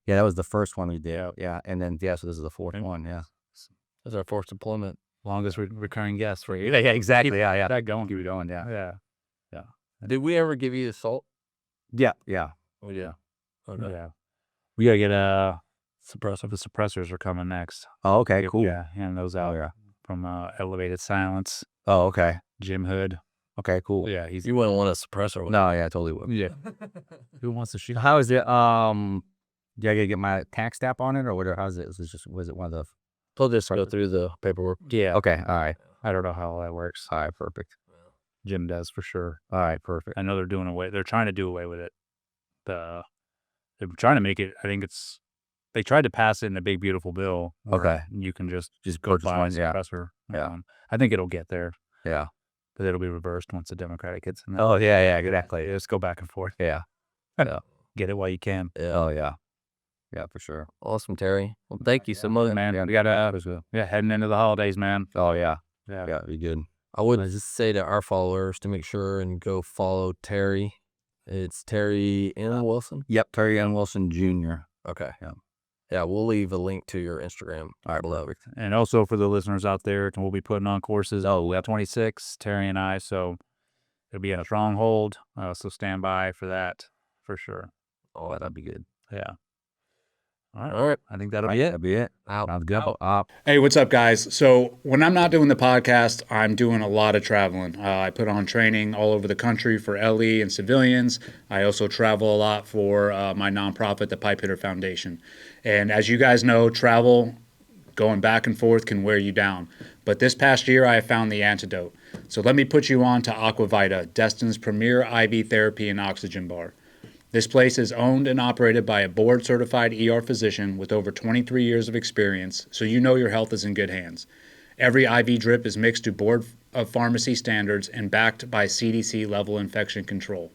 Speaker 1: yeah, that was the first one we did. Yeah, and then so this is the fourth
Speaker 4: Okay.
Speaker 1: one. Yeah,
Speaker 2: That's our fourth deployment.
Speaker 4: longest recurring guest for you.
Speaker 1: yeah, exactly. Yeah,
Speaker 4: Keep that going.
Speaker 1: keep it going. Yeah,
Speaker 4: Yeah,
Speaker 2: Did we ever give you the salt?
Speaker 1: yeah.
Speaker 2: Oh yeah. Okay.
Speaker 4: yeah. We gotta get suppressor. The suppressors are coming next.
Speaker 1: Oh, okay, cool.
Speaker 4: Yeah, hand those out
Speaker 1: yeah.
Speaker 4: from Elevated Silence.
Speaker 1: Oh, okay.
Speaker 4: Jim Hood.
Speaker 1: Okay, cool.
Speaker 4: Yeah, he's
Speaker 2: You wouldn't want a suppressor with
Speaker 1: No, yeah, I totally would.
Speaker 4: yeah. Who wants to shoot?
Speaker 1: How is it? Do I gotta get my tax stamp on it, or whatever? How's it? Was it one of the?
Speaker 2: They'll just go through the paperwork.
Speaker 4: Yeah,
Speaker 1: Okay, all right,
Speaker 4: I don't know how all that works.
Speaker 1: all right, perfect.
Speaker 4: Jim does for sure.
Speaker 1: All right, perfect.
Speaker 4: I know they're trying to do away with it. They're trying to make it, I think they tried to pass it in a big, beautiful bill. where
Speaker 1: Okay.
Speaker 4: You can just
Speaker 1: Purchase
Speaker 4: buy a
Speaker 1: one, yeah.
Speaker 4: suppressor.
Speaker 1: Yeah.
Speaker 4: I think it'll get there,
Speaker 1: Yeah.
Speaker 4: but it'll be reversed once the Democratic gets in there.
Speaker 1: Oh, yeah, exactly.
Speaker 4: Just go back and forth.
Speaker 1: Yeah.
Speaker 4: Get it while you can.
Speaker 2: Yeah.
Speaker 1: Oh, yeah. Yeah, for sure.
Speaker 2: Awesome, Terry. Well, thank you so much.
Speaker 4: Man,
Speaker 1: Yeah,
Speaker 4: we got
Speaker 1: that was good.
Speaker 4: heading into the holidays, man.
Speaker 1: Oh, yeah.
Speaker 4: Yeah.
Speaker 1: Yeah, be good.
Speaker 2: I would just say to our followers to make sure and go follow Terry. It's Terry N. Wilson.
Speaker 1: Yep, Terry N. Wilson Jr.
Speaker 2: Okay.
Speaker 1: Yeah.
Speaker 2: Yeah, we'll leave a link to your Instagram
Speaker 1: All right,
Speaker 2: below.
Speaker 1: perfect.
Speaker 4: And also for the listeners out there, we'll be putting on courses. We have 26, Terry and I, so it'll be in a stronghold. So stand by for that for sure.
Speaker 2: Oh,
Speaker 1: That'd be good.
Speaker 4: Yeah.
Speaker 2: all right.
Speaker 4: I think that'll be it.
Speaker 1: That'd be it.
Speaker 2: Out.
Speaker 1: Sounds good.
Speaker 3: Hey, what's up, guys? So when I'm not doing the podcast, I'm doing a lot of traveling. I put on training all over the country for LE and civilians. I also travel a lot for my nonprofit, the Pipe Hitter Foundation. And as you guys know, travel, going back and forth can wear you down. But this past year, I have found the antidote. So let me put you on to Aquavita, Destin's premier IV therapy and oxygen bar. This place is owned and operated by a board-certified ER physician with over 23 years of experience, so you know your health is in good hands. Every IV drip is mixed to Board of Pharmacy standards and backed by CDC-level infection control.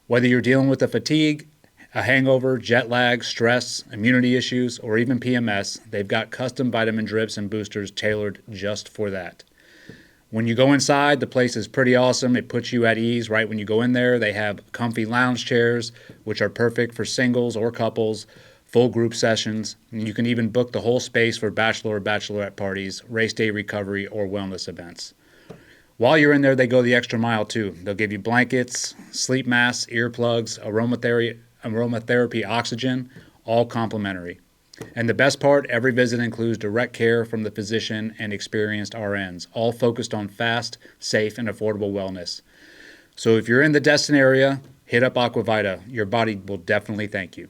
Speaker 3: Whether you're dealing with a fatigue, a hangover, jet lag, stress, immunity issues, or even PMS, they've got custom vitamin drips and boosters tailored just for that. When you go inside, the place is pretty awesome. It puts you at ease right when you go in there. They have comfy lounge chairs, which are perfect for singles or couples. full group sessions. You can even book the whole space for bachelor or bachelorette parties, race day recovery, or wellness events. While you're in there, they go the extra mile too. They'll give you blankets, sleep masks, earplugs, aromatherapy oxygen, all complimentary. And the best part, every visit includes direct care from the physician and experienced RNs, all focused on fast, safe, and affordable wellness. So if you're in the Destin area, hit up Aquavita. Your body will definitely thank you.